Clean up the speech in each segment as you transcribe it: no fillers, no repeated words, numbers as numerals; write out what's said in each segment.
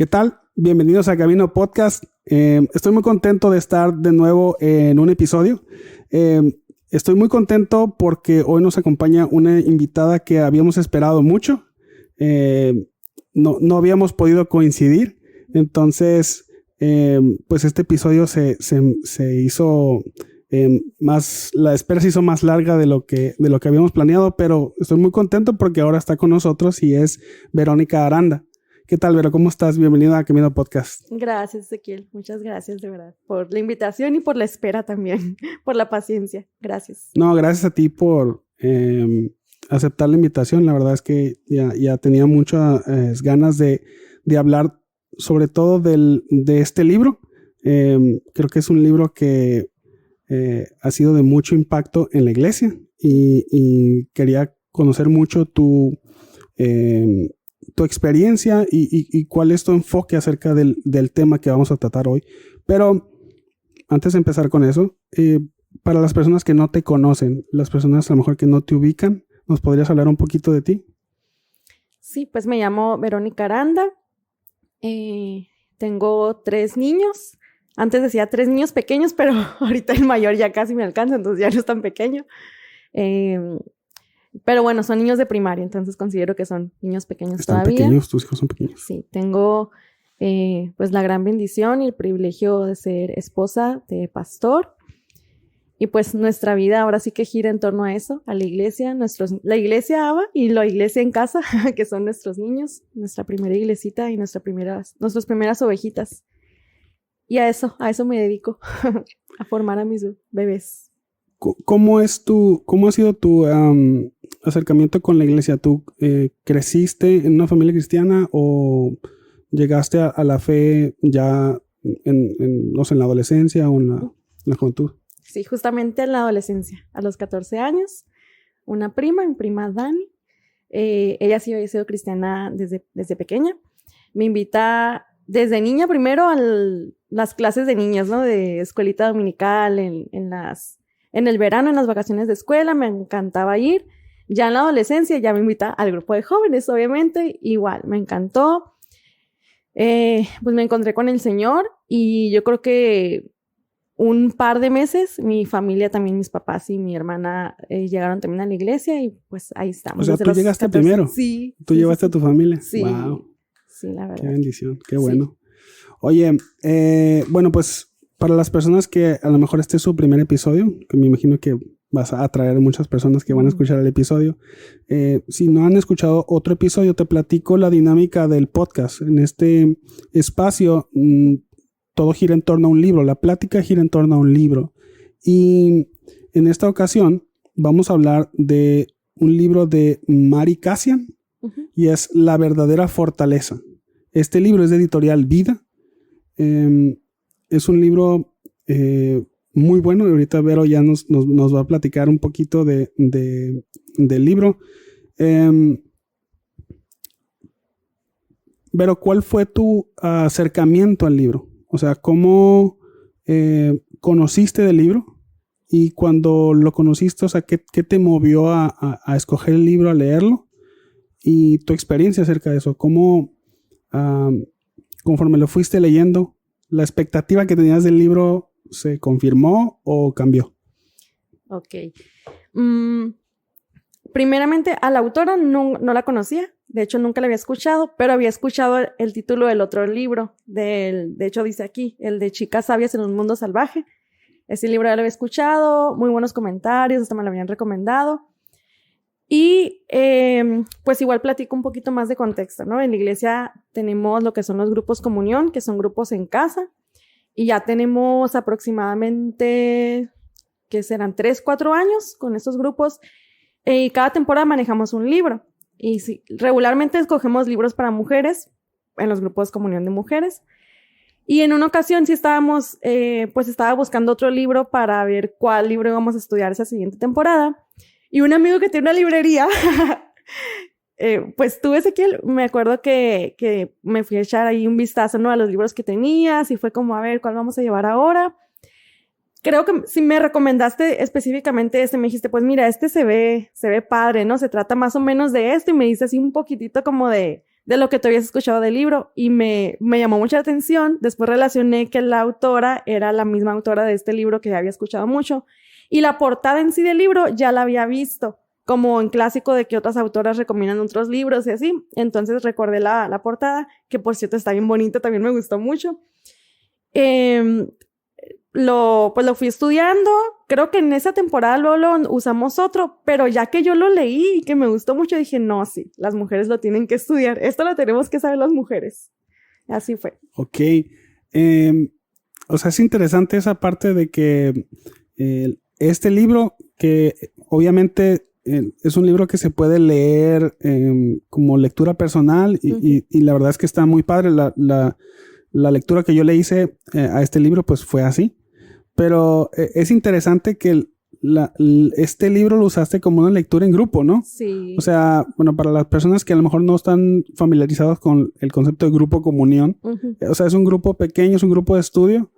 ¿Qué tal? Bienvenidos a Camino Podcast. Estoy muy contento de estar de nuevo en un episodio. Estoy muy contento porque hoy nos acompaña una invitada que habíamos esperado mucho. No habíamos podido coincidir. Entonces, pues este episodio se hizo la espera se hizo más larga de lo que habíamos planeado, pero estoy muy contento porque ahora está con nosotros y es Verónica Aranda. ¿Qué tal, Vero? ¿Cómo estás? Bienvenida a Camino Podcast. Gracias, Ezequiel. Muchas gracias, de verdad, por la invitación y por la espera también, por la paciencia. Gracias. No, gracias a ti por aceptar la invitación. La verdad es que ya tenía muchas ganas de hablar sobre todo de este libro. Creo que es un libro que ha sido de mucho impacto en la iglesia y quería conocer mucho tu experiencia y cuál es tu enfoque acerca del tema que vamos a tratar hoy. Pero antes de empezar con eso, para las personas que no te conocen, las personas a lo mejor que no te ubican, ¿nos podrías hablar un poquito de ti? Sí, pues me llamo Verónica Aranda. Tengo 3 niños. Antes decía 3 niños pequeños, pero ahorita el mayor ya casi me alcanza, entonces ya no es tan pequeño. Pero bueno, son niños de primaria, entonces considero que son niños pequeños. ¿Están todavía pequeños? ¿Tus hijos son pequeños? Sí, tengo pues la gran bendición y el privilegio de ser esposa de pastor. Y pues nuestra vida ahora sí que gira en torno a eso, a la iglesia, la iglesia ABA y la iglesia en casa, que son nuestros niños, nuestra primera iglesita y nuestras primeras ovejitas. Y a eso me dedico, a formar a mis bebés. ¿Cómo ha sido tu acercamiento con la iglesia? ¿Tú creciste en una familia cristiana o llegaste a la fe ya no sé, en la adolescencia o en la juventud? Sí, justamente en la adolescencia, a los 14 años, mi prima Dani, ella sí había sido cristiana desde pequeña. Me invita desde niña primero a las clases de niños, ¿no? De escuelita dominical, en el verano, en las vacaciones de escuela, me encantaba ir. Ya en la adolescencia ya me invita al grupo de jóvenes, obviamente, igual, me encantó. Pues me encontré con el Señor y yo creo que un par de meses, mi familia también, mis papás y mi hermana llegaron también a la iglesia y pues ahí estamos. O sea, tú llegaste primero. Sí. ¿Tú llevaste a tu familia? Sí. Wow. Sí, la verdad. Qué bendición, qué bueno. Sí. Oye, bueno, pues para las personas que a lo mejor este es su primer episodio, que me imagino que vas a atraer a muchas personas que van a escuchar el episodio. Si no han escuchado otro episodio, te platico la dinámica del podcast. En este espacio, todo gira en torno a un libro. La plática gira en torno a un libro. Y en esta ocasión vamos a hablar de un libro de Mary Kassian y es La verdadera fortaleza. Este libro es de Editorial Vida. Es un libro muy bueno. Ahorita Vero ya nos va a platicar un poquito del libro. Vero, ¿cuál fue tu acercamiento al libro? O sea, ¿cómo conociste del libro? Y cuando lo conociste, o sea, ¿qué te movió a escoger el libro, a leerlo? Y tu experiencia acerca de eso. ¿Cómo, conforme lo fuiste leyendo, la expectativa que tenías del libro se confirmó o cambió? Ok. Primeramente, a la autora no la conocía. De hecho, nunca la había escuchado, pero había escuchado el título del otro libro. De hecho, dice aquí, el de Chicas Sabias en un Mundo Salvaje. Ese libro ya lo había escuchado, muy buenos comentarios, hasta me lo habían recomendado. Y pues igual platico un poquito más de contexto, ¿no? En la iglesia tenemos lo que son los grupos comunión, que son grupos en casa. Y ya tenemos aproximadamente, ¿qué serán? 3-4 años con estos grupos. Y cada temporada manejamos un libro. Y sí, regularmente escogemos libros para mujeres en los grupos de comunión de mujeres. Y en una ocasión sí estaba buscando otro libro para ver cuál libro íbamos a estudiar esa siguiente temporada. Y un amigo que tiene una librería, pues tú, Ezequiel, me acuerdo que me fui a echar ahí un vistazo, ¿no? A los libros que tenías y fue como, a ver, ¿cuál vamos a llevar ahora? Creo que si me recomendaste específicamente me dijiste, pues mira, se ve padre, ¿no? Se trata más o menos de esto y me dice así un poquitito como de de lo que tú habías escuchado del libro y me llamó mucha atención. Después relacioné que la autora era la misma autora de este libro que había escuchado mucho y la portada en sí del libro ya la había visto, como en clásico de que otras autoras recomiendan otros libros y así. Entonces recordé la portada, que por cierto está bien bonita, también me gustó mucho. Lo fui estudiando, creo que en esa temporada luego lo usamos otro, pero ya que yo lo leí y que me gustó mucho, dije, no, sí, las mujeres lo tienen que estudiar, esto lo tenemos que saber las mujeres. Así fue. Ok, o sea, es interesante esa parte de que este libro, que obviamente es un libro que se puede leer como lectura personal y la verdad es que está muy padre. La lectura que yo le hice a este libro pues fue así. Pero es interesante que este libro lo usaste como una lectura en grupo, ¿no? Sí. O sea, bueno, para las personas que a lo mejor no están familiarizados con el concepto de grupo comunión, o sea, es un grupo pequeño, es un grupo de estudio,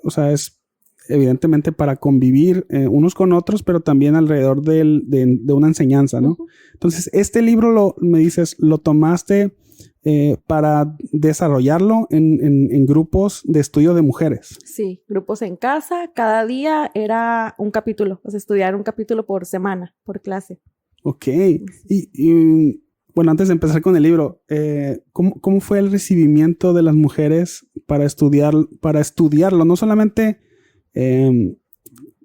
o sea, es evidentemente para convivir unos con otros, pero también alrededor de una enseñanza, ¿no? Entonces, este libro me dices, lo tomaste para desarrollarlo en grupos de estudio de mujeres. Sí, grupos en casa, cada día era un capítulo, o sea, estudiar un capítulo por semana, por clase. Ok, y bueno, antes de empezar con el libro, ¿cómo fue el recibimiento de las mujeres para estudiarlo? No solamente,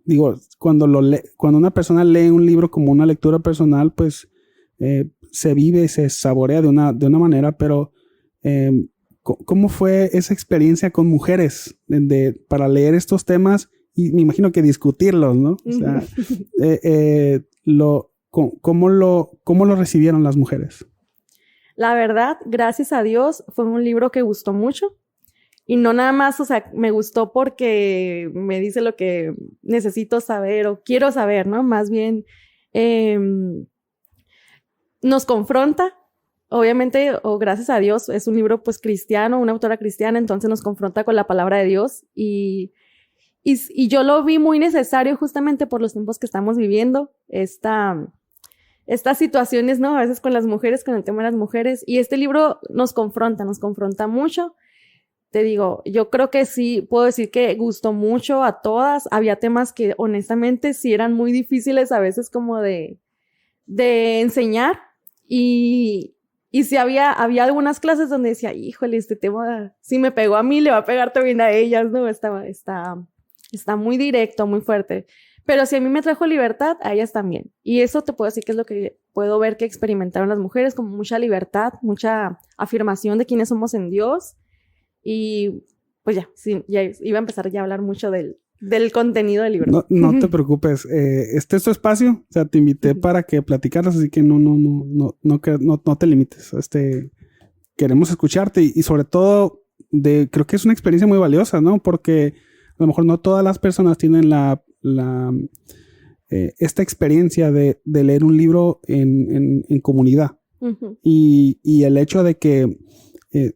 digo, cuando una persona lee un libro como una lectura personal, pues se vive, se saborea de una manera, pero ¿cómo fue esa experiencia con mujeres para leer estos temas y me imagino que discutirlos, ¿no? O sea, ¿cómo lo recibieron las mujeres? La verdad, gracias a Dios, fue un libro que gustó mucho y no nada más, o sea, me gustó porque me dice lo que necesito saber o quiero saber, ¿no? Más bien nos confronta, obviamente, o gracias a Dios, es un libro pues cristiano, una autora cristiana, entonces nos confronta con la palabra de Dios y yo lo vi muy necesario justamente por los tiempos que estamos viviendo, estas situaciones, ¿no? A veces con las mujeres, con el tema de las mujeres, y este libro nos confronta mucho. Te digo, yo creo que sí, puedo decir que gustó mucho a todas, había temas que honestamente sí eran muy difíciles a veces como de enseñar, y sí había algunas clases donde decía, híjole, este tema, si me pegó a mí, le va a pegar también a ellas, ¿no? Está muy directo, muy fuerte. Pero si a mí me trajo libertad, a ellas también. Y eso te puedo decir que es lo que puedo ver que experimentaron las mujeres, como mucha libertad, mucha afirmación de quiénes somos en Dios. Y pues ya, sí, ya iba a empezar ya a hablar mucho del contenido del libro. No te preocupes, este es tu espacio, o sea, te invité para que platicaras, así que no te limites. Queremos escucharte y sobre todo creo que es una experiencia muy valiosa, ¿no? Porque a lo mejor no todas las personas tienen esta experiencia de leer un libro en comunidad. Y el hecho de que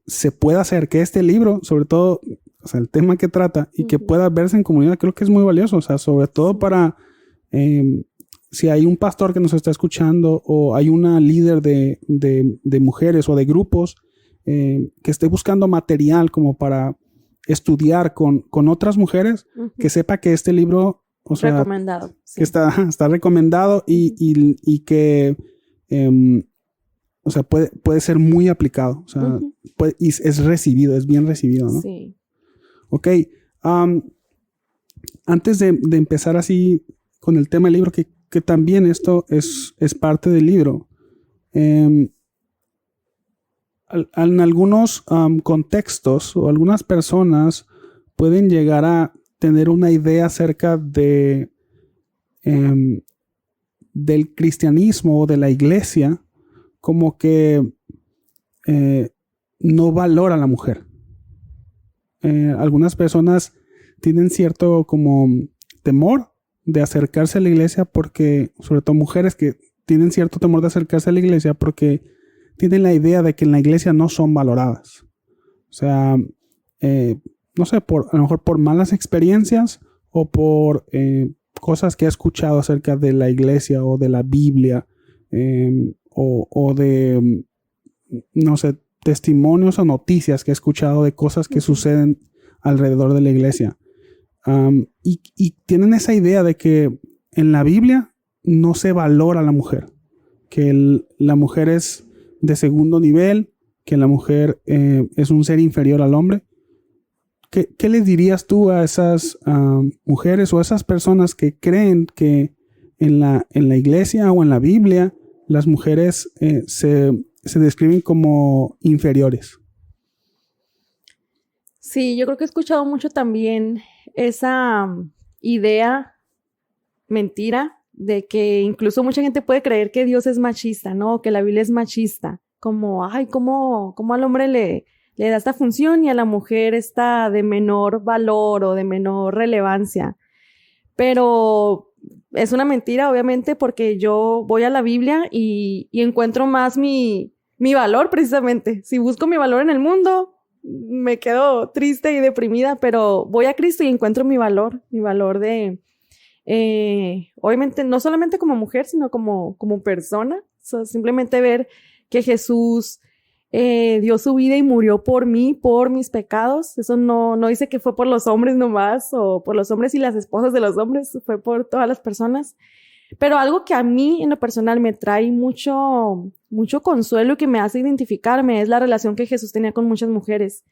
se pueda hacer que este libro, sobre todo, o sea, el tema que trata y que pueda verse en comunidad, creo que es muy valioso. O sea, sobre todo para si hay un pastor que nos está escuchando o hay una líder de mujeres o de grupos que esté buscando material como para estudiar con otras mujeres, que sepa que este libro, o sea, recomendado, sí. Que está recomendado y que o sea, puede ser muy aplicado. O sea, es recibido, es bien recibido, ¿no? Sí. Ok. Antes de empezar así con el tema del libro, que también esto es parte del libro. En algunos contextos o algunas personas pueden llegar a tener una idea acerca del cristianismo o de la iglesia como que no valora a la mujer. Algunas personas tienen cierto como temor de acercarse a la iglesia porque, sobre todo mujeres que tienen cierto temor de acercarse a la iglesia porque tienen la idea de que en la iglesia no son valoradas. O sea, no sé, a lo mejor por malas experiencias o por cosas que ha escuchado acerca de la iglesia o de la Biblia o de no sé, testimonios o noticias que he escuchado de cosas que suceden alrededor de la iglesia. Y tienen esa idea de que en la Biblia no se valora a la mujer, que la mujer es de segundo nivel, que la mujer es un ser inferior al hombre. ¿Qué les dirías tú a esas mujeres o a esas personas que creen que en la iglesia o en la Biblia las mujeres se describen como inferiores? Sí, yo creo que he escuchado mucho también esa idea, mentira, de que incluso mucha gente puede creer que Dios es machista, ¿no? Que la Biblia es machista. Como, ay, ¿cómo al hombre le da esta función y a la mujer está de menor valor o de menor relevancia? Pero es una mentira, obviamente, porque yo voy a la Biblia y encuentro más mi valor, precisamente. Si busco mi valor en el mundo, me quedo triste y deprimida, pero voy a Cristo y encuentro mi valor de, obviamente, no solamente como mujer, sino como persona. So, simplemente ver que Jesús dio su vida y murió por mí, por mis pecados. Eso no dice que fue por los hombres nomás, o por los hombres y las esposas de los hombres, fue por todas las personas. Pero algo que a mí en lo personal me trae mucho consuelo y que me hace identificarme es la relación que Jesús tenía con muchas mujeres.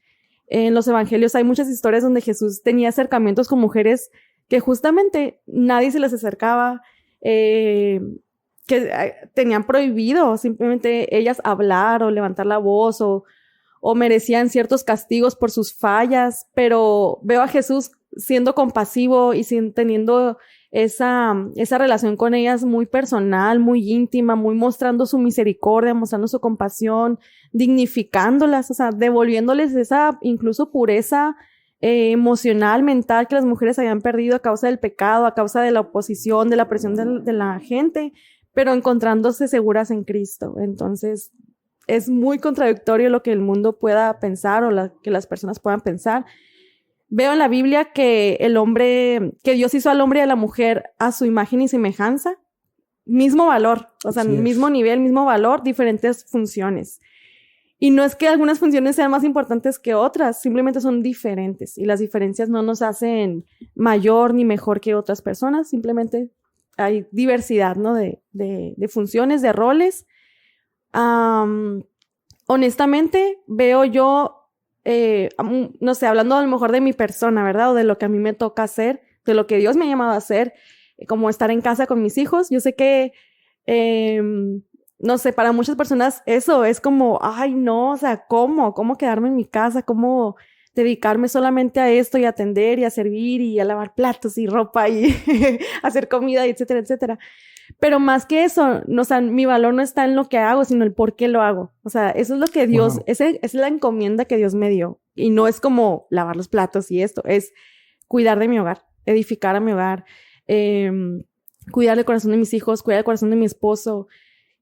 En los evangelios hay muchas historias donde Jesús tenía acercamientos con mujeres que justamente nadie se les acercaba, que tenían prohibido simplemente ellas hablar o levantar la voz o merecían ciertos castigos por sus fallas, pero veo a Jesús siendo compasivo y teniendo esa relación con ellas muy personal, muy íntima, muy mostrando su misericordia, mostrando su compasión, dignificándolas, o sea, devolviéndoles esa incluso pureza emocional, mental que las mujeres habían perdido a causa del pecado, a causa de la oposición, de la presión de la gente, pero encontrándose seguras en Cristo. Entonces, es muy contradictorio lo que el mundo pueda pensar o que las personas puedan pensar. Veo en la Biblia que que Dios hizo al hombre y a la mujer a su imagen y semejanza, mismo valor, o sea, mismo nivel, mismo valor, diferentes funciones. Y no es que algunas funciones sean más importantes que otras, simplemente son diferentes y las diferencias no nos hacen mayor ni mejor que otras personas, simplemente hay diversidad, ¿no? De funciones, de roles. Honestamente, veo yo, no sé, hablando a lo mejor de mi persona, ¿verdad? O de lo que a mí me toca hacer, de lo que Dios me ha llamado a hacer, como estar en casa con mis hijos. Yo sé que, no sé, para muchas personas eso es como, ay, no, o sea, ¿cómo quedarme en mi casa? ¿Cómo dedicarme solamente a esto y a atender y a servir y a lavar platos y ropa y hacer comida, y etcétera, etcétera? Pero más que eso, no, o sea, mi valor no está en lo que hago, sino el por qué lo hago. O sea, eso es lo que Dios, es la encomienda que Dios me dio. Y no es como lavar los platos y esto, es cuidar de mi hogar, edificar a mi hogar, cuidar del corazón de mis hijos, cuidar del corazón de mi esposo.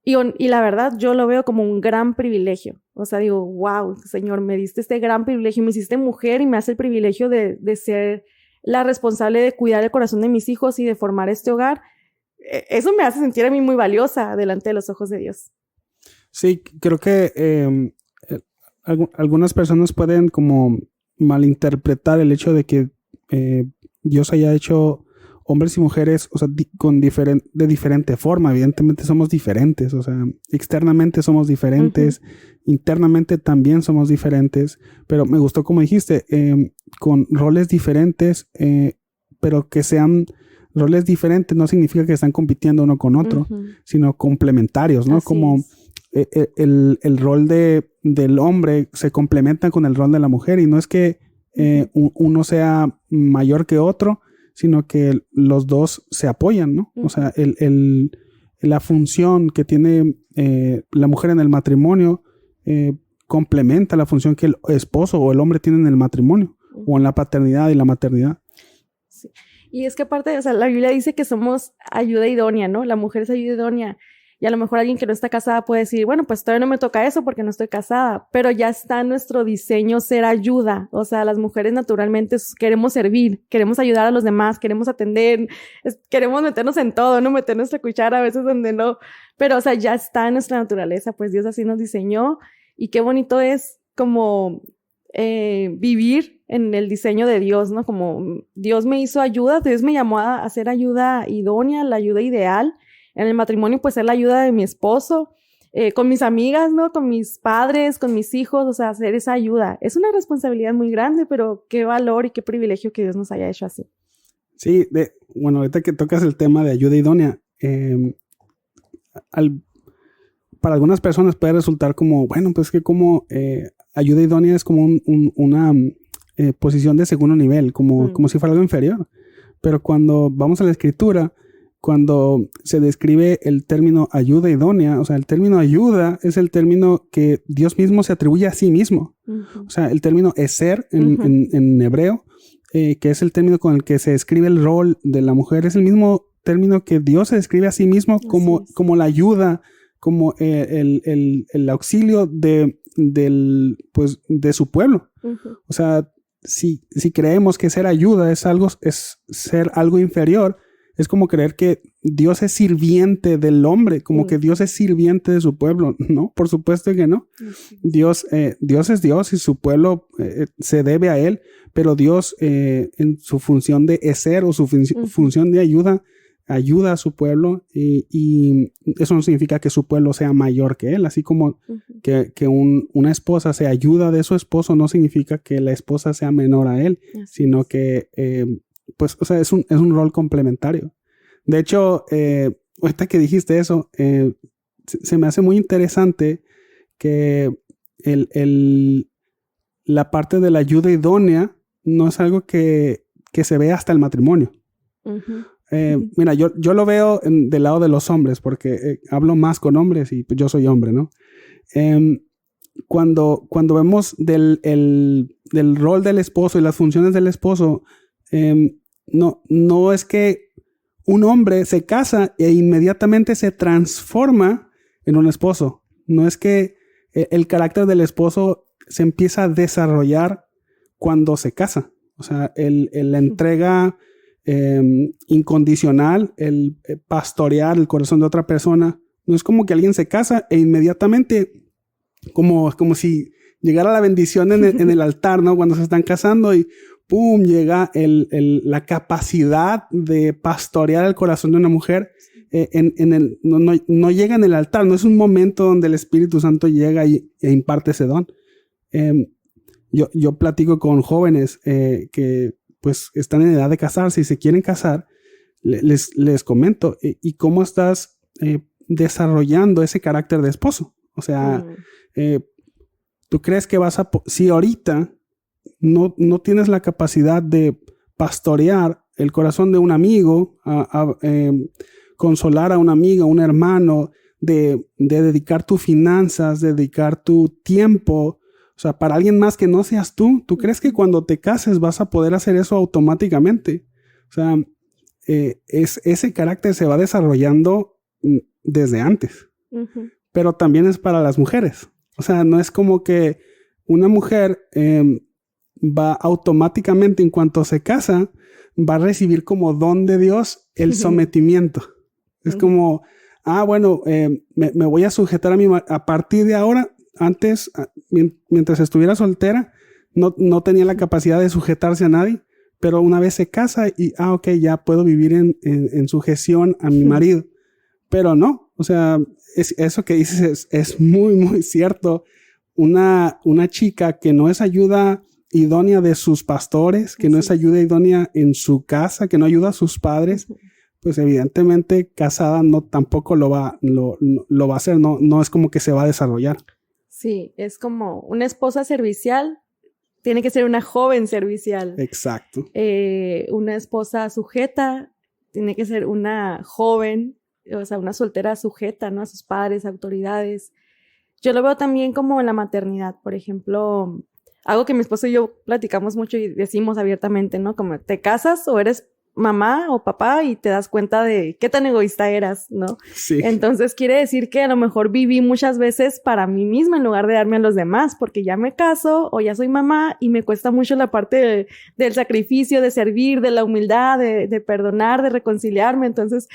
Y la verdad, yo lo veo como un gran privilegio. O sea, digo, wow, Señor, me diste este gran privilegio, me hiciste mujer y me hace el privilegio de ser la responsable de cuidar el corazón de mis hijos y de formar este hogar. Eso me hace sentir a mí muy valiosa delante de los ojos de Dios. Sí, creo que algunas personas pueden como malinterpretar el hecho de que Dios haya hecho hombres y mujeres, o sea, de diferente forma. Evidentemente somos diferentes, o sea, externamente somos diferentes, internamente también somos diferentes, pero me gustó como dijiste, con roles diferentes, pero que sean roles diferentes no significa que están compitiendo uno con otro, sino complementarios, ¿no? Así como el rol del hombre se complementa con el rol de la mujer y no es que uno sea mayor que otro, sino que los dos se apoyan, ¿no? O sea, la función que tiene la mujer en el matrimonio complementa la función que el esposo o el hombre tiene en el matrimonio o en la paternidad y la maternidad. Sí. Y es que aparte, o sea, la Biblia dice que somos ayuda idónea, ¿no? La mujer es ayuda idónea. Y a lo mejor alguien que no está casada puede decir, bueno, pues todavía no me toca eso porque no estoy casada. Pero ya está en nuestro diseño ser ayuda. O sea, las mujeres naturalmente queremos servir, queremos ayudar a los demás, queremos atender, queremos meternos en todo, no meter nuestra cuchara a veces donde no. Pero, o sea, ya está en nuestra naturaleza, pues Dios así nos diseñó. Y qué bonito es como vivir en el diseño de Dios, ¿no? Como Dios me hizo ayuda, Dios me llamó a hacer ayuda idónea, la ayuda ideal. En el matrimonio, pues, es la ayuda de mi esposo, con mis amigas, ¿no? Con mis padres, con mis hijos, o sea, hacer esa ayuda. Es una responsabilidad muy grande, pero qué valor y qué privilegio que Dios nos haya hecho así. Sí, bueno, ahorita que tocas el tema de ayuda idónea, para algunas personas puede resultar como, bueno, pues que como ayuda idónea es como una posición de segundo nivel, como si fuera algo inferior. Pero cuando vamos a la escritura, cuando se describe el término ayuda idónea, o sea, el término ayuda es el término que Dios mismo se atribuye a sí mismo. O sea, el término eser en hebreo, que es el término con el que se describe el rol de la mujer, es el mismo término que Dios se describe a sí mismo como la ayuda, como el auxilio de su pueblo. O sea, si creemos que ser ayuda es ser algo inferior, es como creer que Dios es sirviente del hombre, como que Dios es sirviente de su pueblo. No, por supuesto que no. Dios es Dios y su pueblo se debe a él, pero Dios en su función de ser o su función de ayuda a su pueblo y eso no significa que su pueblo sea mayor que él, así como que una esposa se ayuda de su esposo no significa que la esposa sea menor a él, sino que pues, o sea, es un rol complementario. De hecho, ahorita que dijiste eso, se me hace muy interesante que la parte de la ayuda idónea no es algo que se ve hasta el matrimonio. Mira, yo lo veo del lado de los hombres, porque hablo más con hombres y pues, yo soy hombre, ¿no? Cuando vemos del rol del esposo y las funciones del esposo, no es que un hombre se casa e inmediatamente se transforma en un esposo. No es que el carácter del esposo se empieza a desarrollar cuando se casa. O sea, la entrega incondicional, el pastorear el corazón de otra persona, no es como que alguien se casa e inmediatamente, como si llegara la bendición en el altar, ¿no? Cuando se están casando y ¡pum! Llega la capacidad de pastorear el corazón de una mujer. No llega en el altar, no es un momento donde el Espíritu Santo llega e imparte ese don. Yo platico con jóvenes que pues están en edad de casarse y se quieren casar, les comento, ¿y cómo estás desarrollando ese carácter de esposo? O sea, ¿tú crees que si ahorita no tienes la capacidad de pastorear el corazón de un amigo, consolar a un amigo, a un hermano, de dedicar tus finanzas, dedicar tu tiempo, o sea, para alguien más que no seas tú crees que cuando te cases vas a poder hacer eso automáticamente? O sea, ese carácter se va desarrollando desde antes. Pero también es para las mujeres. O sea, no es como que una mujer va automáticamente, en cuanto se casa, va a recibir como don de Dios el sometimiento. Es como, bueno, me voy a sujetar a partir de ahora. Antes, mientras estuviera soltera, no tenía la capacidad de sujetarse a nadie, pero una vez se casa y, ok, ya puedo vivir en sujeción a mi marido. Pero no, o sea, eso que dices es muy, muy cierto. Una chica que no es ayuda idónea de sus pastores, que no es ayuda idónea en su casa, que no ayuda a sus padres, pues evidentemente casada tampoco lo va a hacer, no es como que se va a desarrollar. Sí, es como una esposa servicial, tiene que ser una joven servicial. Exacto. Una esposa sujeta, tiene que ser una joven, o sea, una soltera sujeta, ¿no? A sus padres, autoridades. Yo lo veo también como en la maternidad, por ejemplo, algo que mi esposo y yo platicamos mucho y decimos abiertamente, ¿no? Como te casas o eres mamá o papá y te das cuenta de qué tan egoísta eras, ¿no? Sí. Entonces quiere decir que a lo mejor viví muchas veces para mí misma en lugar de darme a los demás, porque ya me caso o ya soy mamá y me cuesta mucho la parte del sacrificio, de servir, de la humildad, de perdonar, de reconciliarme. Entonces,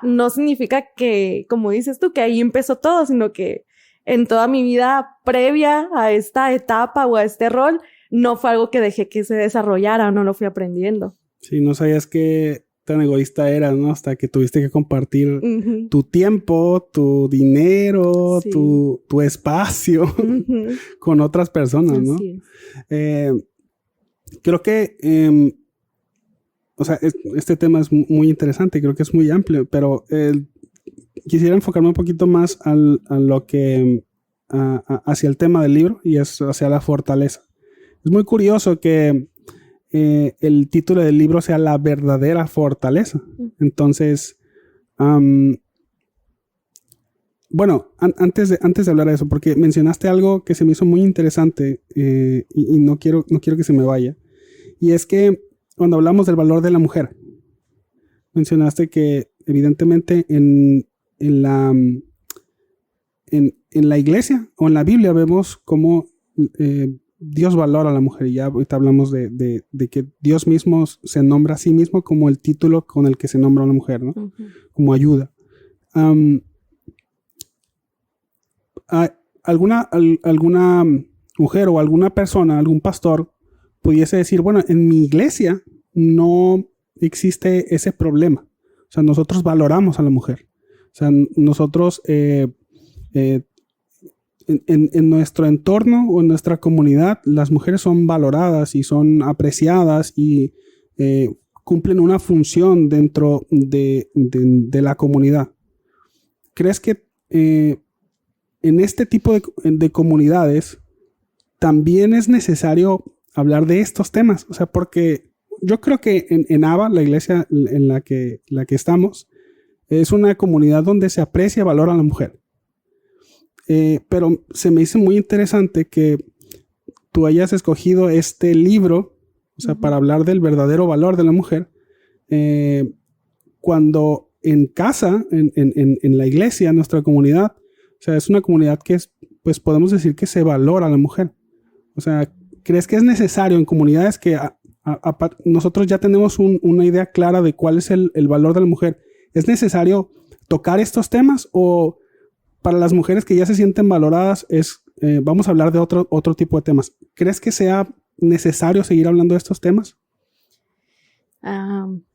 no significa que, como dices tú, que ahí empezó todo, sino que en toda mi vida previa a esta etapa o a este rol, no fue algo que dejé que se desarrollara, no lo fui aprendiendo. Sí, no sabías qué tan egoísta eras, ¿no? Hasta que tuviste que compartir tu tiempo, tu dinero, sí, tu espacio con otras personas, ¿no? Creo que, o sea, este tema es muy interesante, creo que es muy amplio, pero quisiera enfocarme un poquito más a lo que, hacia el tema del libro, y es hacia la fortaleza. Es muy curioso que el título del libro sea La verdadera fortaleza. Entonces, bueno, antes de hablar de eso, porque mencionaste algo que se me hizo muy interesante y no quiero que se me vaya. Y es que cuando hablamos del valor de la mujer, mencionaste que evidentemente en la iglesia o en la Biblia vemos cómo Dios valora a la mujer, y ya ahorita hablamos de que Dios mismo se nombra a sí mismo como el título con el que se nombra a una mujer, ¿no? Como ayuda. Alguna mujer o alguna persona, algún pastor, pudiese decir, bueno, en mi iglesia no existe ese problema. O sea, nosotros valoramos a la mujer. O sea, nosotros en nuestro entorno o en nuestra comunidad, las mujeres son valoradas y son apreciadas y cumplen una función dentro de la comunidad. ¿Crees que en este tipo de comunidades también es necesario hablar de estos temas? O sea, porque yo creo que en ABA, la iglesia en la que estamos, es una comunidad donde se aprecia y valora a la mujer. Pero se me hizo muy interesante que tú hayas escogido este libro, o sea, para hablar del verdadero valor de la mujer, cuando en casa, en la iglesia, en nuestra comunidad, o sea, es una comunidad que pues podemos decir que se valora a la mujer. O sea, ¿crees que es necesario en comunidades que nosotros ya tenemos una idea clara de cuál es el valor de la mujer? ¿Es necesario tocar estos temas, o para las mujeres que ya se sienten valoradas vamos a hablar de otro tipo de temas? ¿Crees que sea necesario seguir hablando de estos temas?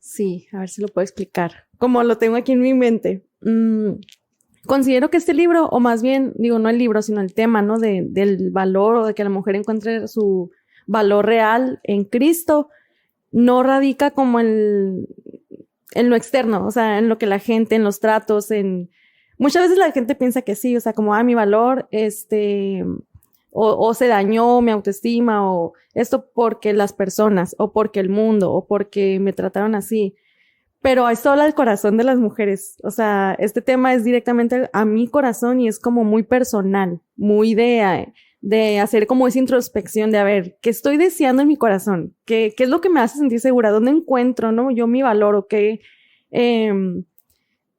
Sí, a ver si lo puedo explicar. Como lo tengo aquí en mi mente. Considero que este libro, o más bien, digo, no el libro, sino el tema, ¿no? Del valor, o de que la mujer encuentre su valor real en Cristo, no radica como en lo externo, o sea, en lo que la gente, en los tratos, muchas veces la gente piensa que sí, o sea, como, mi valor, o se dañó mi autoestima, o esto porque las personas, o porque el mundo, o porque me trataron así. Pero esto habla del corazón de las mujeres. O sea, este tema es directamente a mi corazón y es como muy personal, muy de hacer como esa introspección de, a ver, ¿qué estoy deseando en mi corazón? ¿Qué es lo que me hace sentir segura? ¿Dónde encuentro, no, yo mi valor? ¿O qué?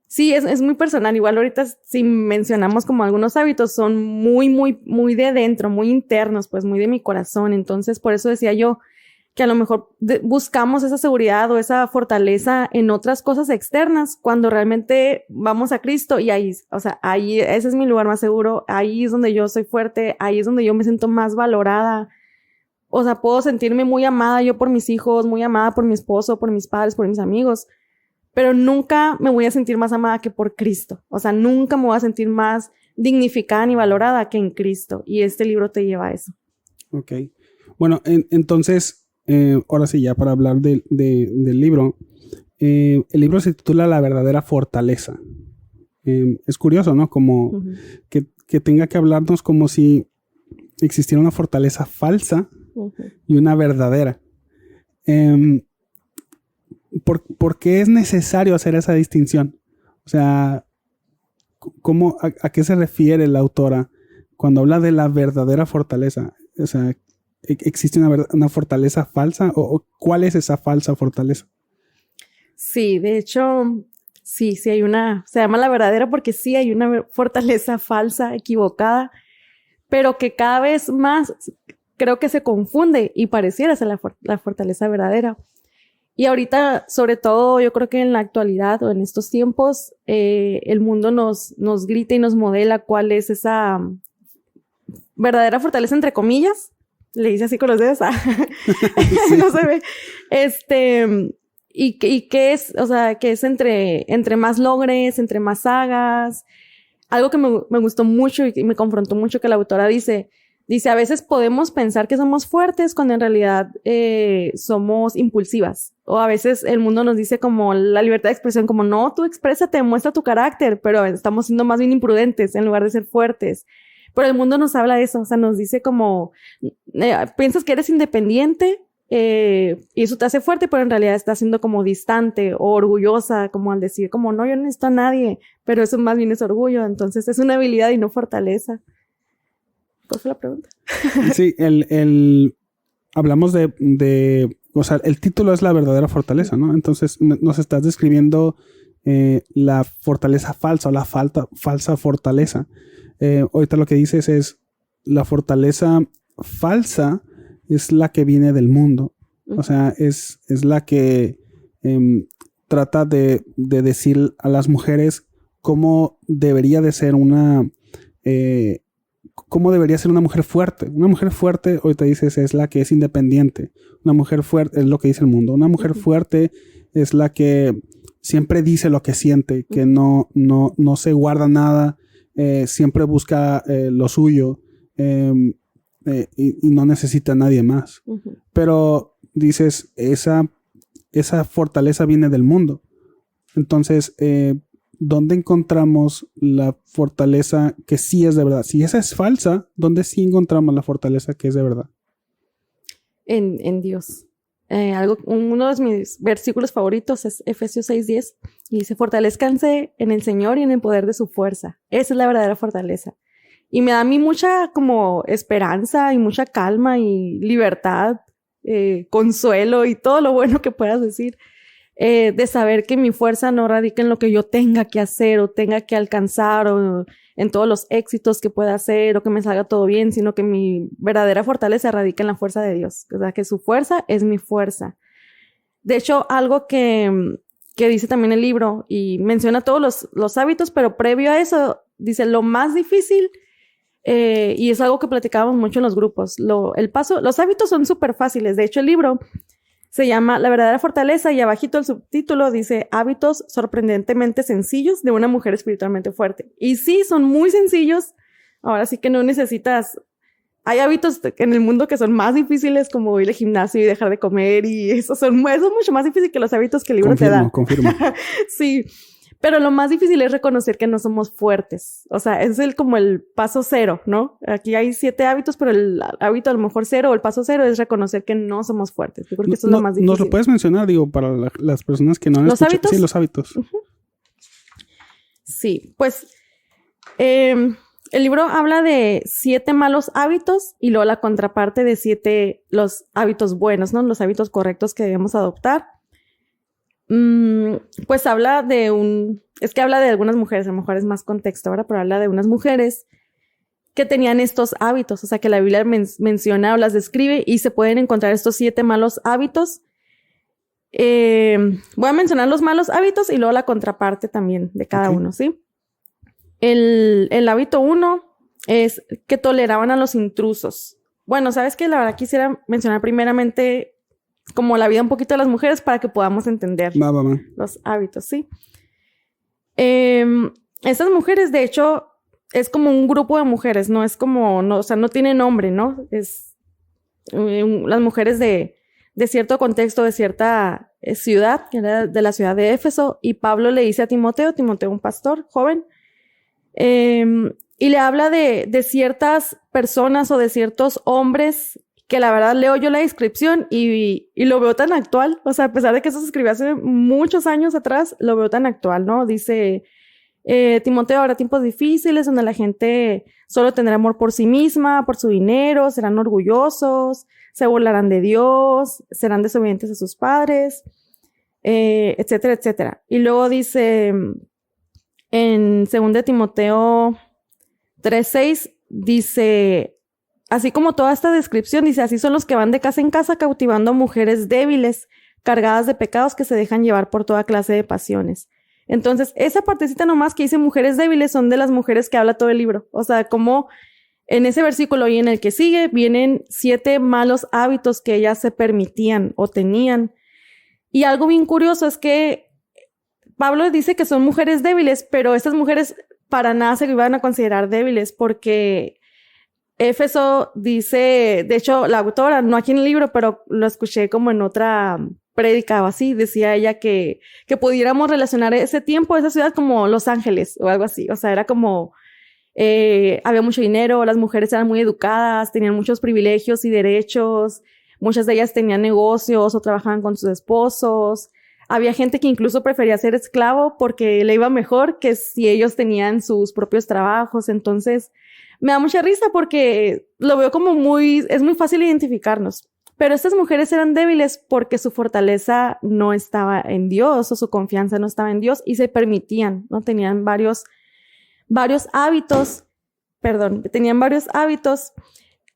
Sí, es muy personal. Igual ahorita si mencionamos como algunos hábitos son muy, muy, muy de dentro, muy internos, pues muy de mi corazón. Entonces, por eso decía yo que a lo mejor buscamos esa seguridad o esa fortaleza en otras cosas externas, cuando realmente vamos a Cristo y ahí, o sea, ahí, ese es mi lugar más seguro, ahí es donde yo soy fuerte, ahí es donde yo me siento más valorada. O sea, puedo sentirme muy amada yo por mis hijos, muy amada por mi esposo, por mis padres, por mis amigos, pero nunca me voy a sentir más amada que por Cristo. O sea, nunca me voy a sentir más dignificada ni valorada que en Cristo, y este libro te lleva a eso. Ok. Bueno, entonces, ahora sí, ya para hablar del libro, el libro se titula La verdadera fortaleza. Es curioso, ¿no? Como que tenga que hablarnos como si existiera una fortaleza falsa y una verdadera. ¿Por qué es necesario hacer esa distinción? O sea, ¿a qué se refiere la autora cuando habla de la verdadera fortaleza? O sea, ¿existe una fortaleza falsa? ¿O cuál es esa falsa fortaleza? Sí, de hecho, sí hay se llama la verdadera porque sí hay una fortaleza falsa, equivocada, pero que cada vez más creo que se confunde y pareciera ser la fortaleza verdadera. Y ahorita, sobre todo, yo creo que en la actualidad o en estos tiempos, el mundo nos grita y nos modela cuál es esa verdadera fortaleza, entre comillas. Le hice así con los dedos. Sí. No se ve. Y qué es, o sea, que es entre más logres, entre más hagas. Algo que me gustó mucho y me confrontó mucho que la autora dice, a veces podemos pensar que somos fuertes cuando en realidad somos impulsivas. O a veces el mundo nos dice como la libertad de expresión, como no, tú exprésate, muestra tu carácter, pero estamos siendo más bien imprudentes en lugar de ser fuertes. Pero el mundo nos habla de eso, o sea, nos dice como, piensas que eres independiente y eso te hace fuerte, pero en realidad estás siendo como distante o orgullosa, como al decir como no, yo no necesito a nadie, pero eso más bien es orgullo, entonces es una habilidad y no fortaleza. ¿Cuál fue la pregunta? Sí, hablamos o sea, el título es la verdadera fortaleza, ¿no? Entonces nos estás describiendo la fortaleza falsa o la falsa fortaleza. Ahorita lo que dices es la fortaleza falsa es la que viene del mundo. O sea, es la que trata de decir a las mujeres cómo debería de ser cómo debería ser una mujer fuerte. Una mujer fuerte, ahorita dices, es la que es independiente. Una mujer fuerte es lo que dice el mundo. Una mujer fuerte es la que siempre dice lo que siente, que no se guarda nada, siempre busca lo suyo y no necesita a nadie más. Pero dices, esa fortaleza viene del mundo. Entonces, ¿dónde encontramos la fortaleza que sí es de verdad? Si esa es falsa, ¿dónde sí encontramos la fortaleza que es de verdad? En Dios. Uno de mis versículos favoritos es Efesios 6:10 y dice, fortalezcanse en el Señor y en el poder de su fuerza. Esa es la verdadera fortaleza. Y me da a mí mucha como esperanza y mucha calma y libertad, consuelo y todo lo bueno que puedas decir. De saber que mi fuerza no radica en lo que yo tenga que hacer o tenga que alcanzar o en todos los éxitos que pueda hacer o que me salga todo bien, sino que mi verdadera fortaleza radica en la fuerza de Dios. O sea, que su fuerza es mi fuerza. De hecho, algo que dice también el libro y menciona todos los hábitos, pero previo a eso, dice lo más difícil, y es algo que platicábamos mucho en los grupos. Los hábitos son súper fáciles. De hecho, el libro se llama La verdadera fortaleza y abajito el subtítulo dice hábitos sorprendentemente sencillos de una mujer espiritualmente fuerte. Y sí, son muy sencillos. Ahora sí que no necesitas... Hay hábitos en el mundo que son más difíciles como ir al gimnasio y dejar de comer y eso es mucho más difícil que los hábitos que el libro te da. Confirmo. Sí. Pero lo más difícil es reconocer que no somos fuertes. O sea, es como el paso 0, ¿no? Aquí hay 7 hábitos, pero el hábito a lo mejor 0 o el paso 0 es reconocer que no somos fuertes. Yo creo que eso es lo más difícil. ¿Nos lo puedes mencionar, digo, para las personas que no han escuchado? ¿Los hábitos? Sí, los hábitos. Sí, pues el libro habla de 7 malos hábitos y luego la contraparte de 7 los hábitos buenos, ¿no? Los hábitos correctos que debemos adoptar. Pues habla habla de algunas mujeres, a lo mejor es más contexto ahora, pero habla de unas mujeres que tenían estos hábitos, o sea que la Biblia menciona o las describe y se pueden encontrar estos 7 malos hábitos. Voy a mencionar los malos hábitos y luego la contraparte también de cada uno, ¿sí? El hábito 1 es que toleraban a los intrusos. Bueno, ¿sabes qué? La verdad quisiera mencionar primeramente como la vida un poquito de las mujeres para que podamos entender los hábitos, ¿sí? Estas mujeres, de hecho, es como un grupo de mujeres, no es como, o sea, no tiene nombre, ¿no? Es las mujeres de cierto contexto, de cierta ciudad, que era de la ciudad de Éfeso, y Pablo le dice a Timoteo, un pastor joven, y le habla de ciertas personas o de ciertos hombres que la verdad leo yo la descripción y lo veo tan actual. O sea, a pesar de que eso se escribió hace muchos años atrás, lo veo tan actual, ¿no? Dice, Timoteo, habrá tiempos difíciles donde la gente solo tendrá amor por sí misma, por su dinero, serán orgullosos, se burlarán de Dios, serán desobedientes a sus padres, etcétera, etcétera. Y luego dice, en 2 Timoteo 3:6, dice... Así como toda esta descripción dice, así son los que van de casa en casa cautivando a mujeres débiles cargadas de pecados que se dejan llevar por toda clase de pasiones. Entonces, esa partecita nomás que dice mujeres débiles son de las mujeres que habla todo el libro. O sea, como en ese versículo y en el que sigue vienen 7 malos hábitos que ellas se permitían o tenían. Y algo bien curioso es que Pablo dice que son mujeres débiles, pero estas mujeres para nada se iban a considerar débiles porque Éfeso dice, de hecho la autora, no aquí en el libro, pero lo escuché como en otra prédica o así, decía ella que pudiéramos relacionar ese tiempo, esa ciudad como Los Ángeles o algo así. O sea, era como, había mucho dinero, las mujeres eran muy educadas, tenían muchos privilegios y derechos, muchas de ellas tenían negocios o trabajaban con sus esposos. Había gente que incluso prefería ser esclavo porque le iba mejor que si ellos tenían sus propios trabajos. Entonces, me da mucha risa porque lo veo como es muy fácil identificarnos. Pero estas mujeres eran débiles porque su fortaleza no estaba en Dios o su confianza no estaba en Dios y se permitían, ¿no? Tenían varios hábitos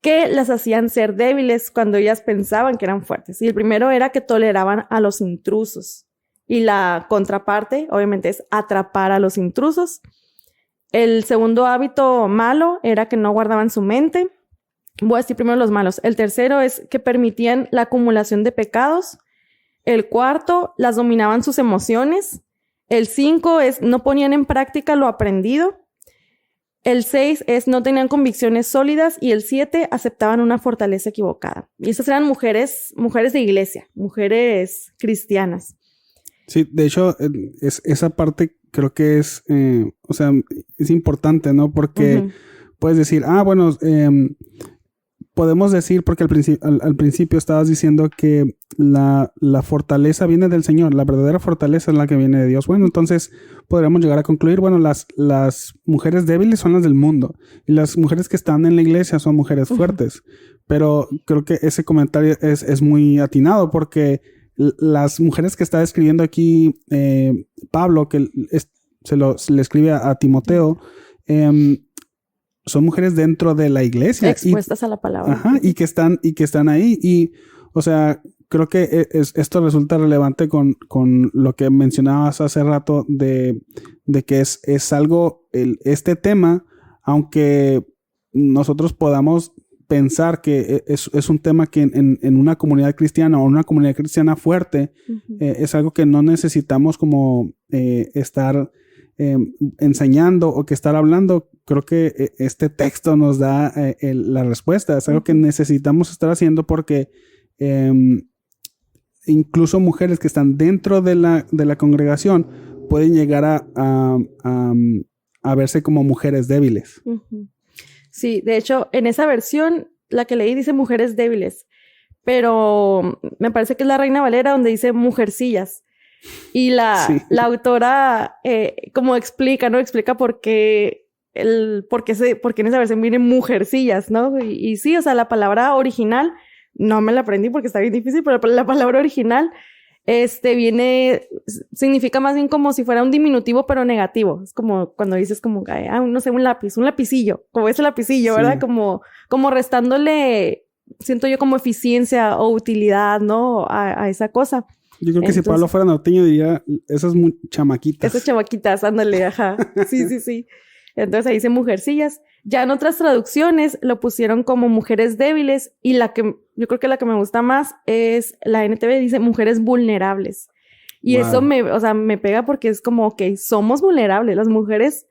que las hacían ser débiles cuando ellas pensaban que eran fuertes. Y el primero era que toleraban a los intrusos. Y la contraparte, obviamente, es atrapar a los intrusos. El segundo hábito malo era que no guardaban su mente. Voy a decir primero los malos. El tercero es que permitían la acumulación de pecados. El cuarto, las dominaban sus emociones. El 5 es no ponían en práctica lo aprendido. El 6 es no tenían convicciones sólidas y el 7 aceptaban una fortaleza equivocada. Y esas eran mujeres de iglesia, mujeres cristianas. Sí, de hecho, esa parte creo que es importante, ¿no? Porque puedes decir, bueno, podemos decir, porque al principio estabas diciendo que la fortaleza viene del Señor, la verdadera fortaleza es la que viene de Dios. Bueno, entonces podríamos llegar a concluir, bueno, las mujeres débiles son las del mundo y las mujeres que están en la iglesia son mujeres fuertes. Pero creo que ese comentario es muy atinado porque las mujeres que está describiendo aquí Pablo, que le escribe a Timoteo, son mujeres dentro de la iglesia. Expuestas a la palabra. Ajá, y que están ahí. Y, o sea, creo que esto resulta relevante con lo que mencionabas hace rato de que es algo, este tema, aunque nosotros podamos pensar que es un tema que en una comunidad cristiana o una comunidad cristiana fuerte, es algo que no necesitamos como estar enseñando o que estar hablando. Creo que este texto nos da la respuesta. Es algo que necesitamos estar haciendo porque incluso mujeres que están dentro de la congregación pueden llegar a verse como mujeres débiles. Sí, de hecho, en esa versión, la que leí dice mujeres débiles, pero me parece que es la Reina Valera donde dice mujercillas. Y la autora como explica, ¿no? Explica por qué en esa versión vienen mujercillas, ¿no? Y sí, o sea, la palabra original, no me la aprendí porque está bien difícil, pero la palabra original significa más bien como si fuera un diminutivo, pero negativo. Es como cuando dices como, no sé, un lapicillo, como ese lapicillo, ¿verdad? Como restándole, siento yo, como eficiencia o utilidad, ¿no? A esa cosa. Yo creo que si Pablo fuera norteño diría, esas chamaquitas. Esas chamaquitas, ándale, ajá. Sí. Entonces ahí dice mujercillas. Ya en otras traducciones lo pusieron como mujeres débiles y yo creo que la que me gusta más es la NTV, dice mujeres vulnerables. Y eso me pega porque es como, ok, somos vulnerables. Las mujeres,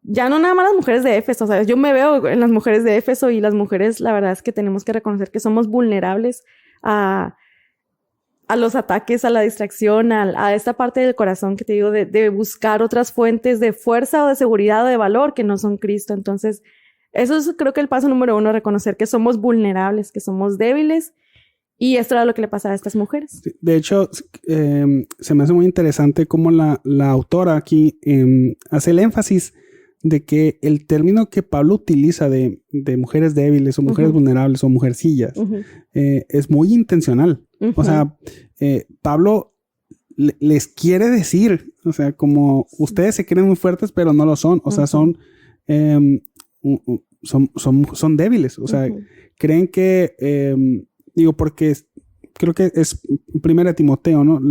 ya no nada más las mujeres de Éfeso, o sea, yo me veo en las mujeres de Éfeso y las mujeres, la verdad es que tenemos que reconocer que somos vulnerables a los ataques, a la distracción, a esta parte del corazón que te digo de buscar otras fuentes de fuerza o de seguridad o de valor que no son Cristo. Entonces, eso es creo que el paso número 1, reconocer que somos vulnerables, que somos débiles, y esto era lo que le pasaba a estas mujeres. De hecho, se me hace muy interesante cómo la autora aquí hace el énfasis de que el término que Pablo utiliza de mujeres débiles o mujeres vulnerables o mujercillas es muy intencional. O sea, Pablo les quiere decir, o sea, como ustedes se creen muy fuertes, pero no lo son. O sea, son débiles. O sea, creen que, porque creo que es primera de Timoteo, ¿no?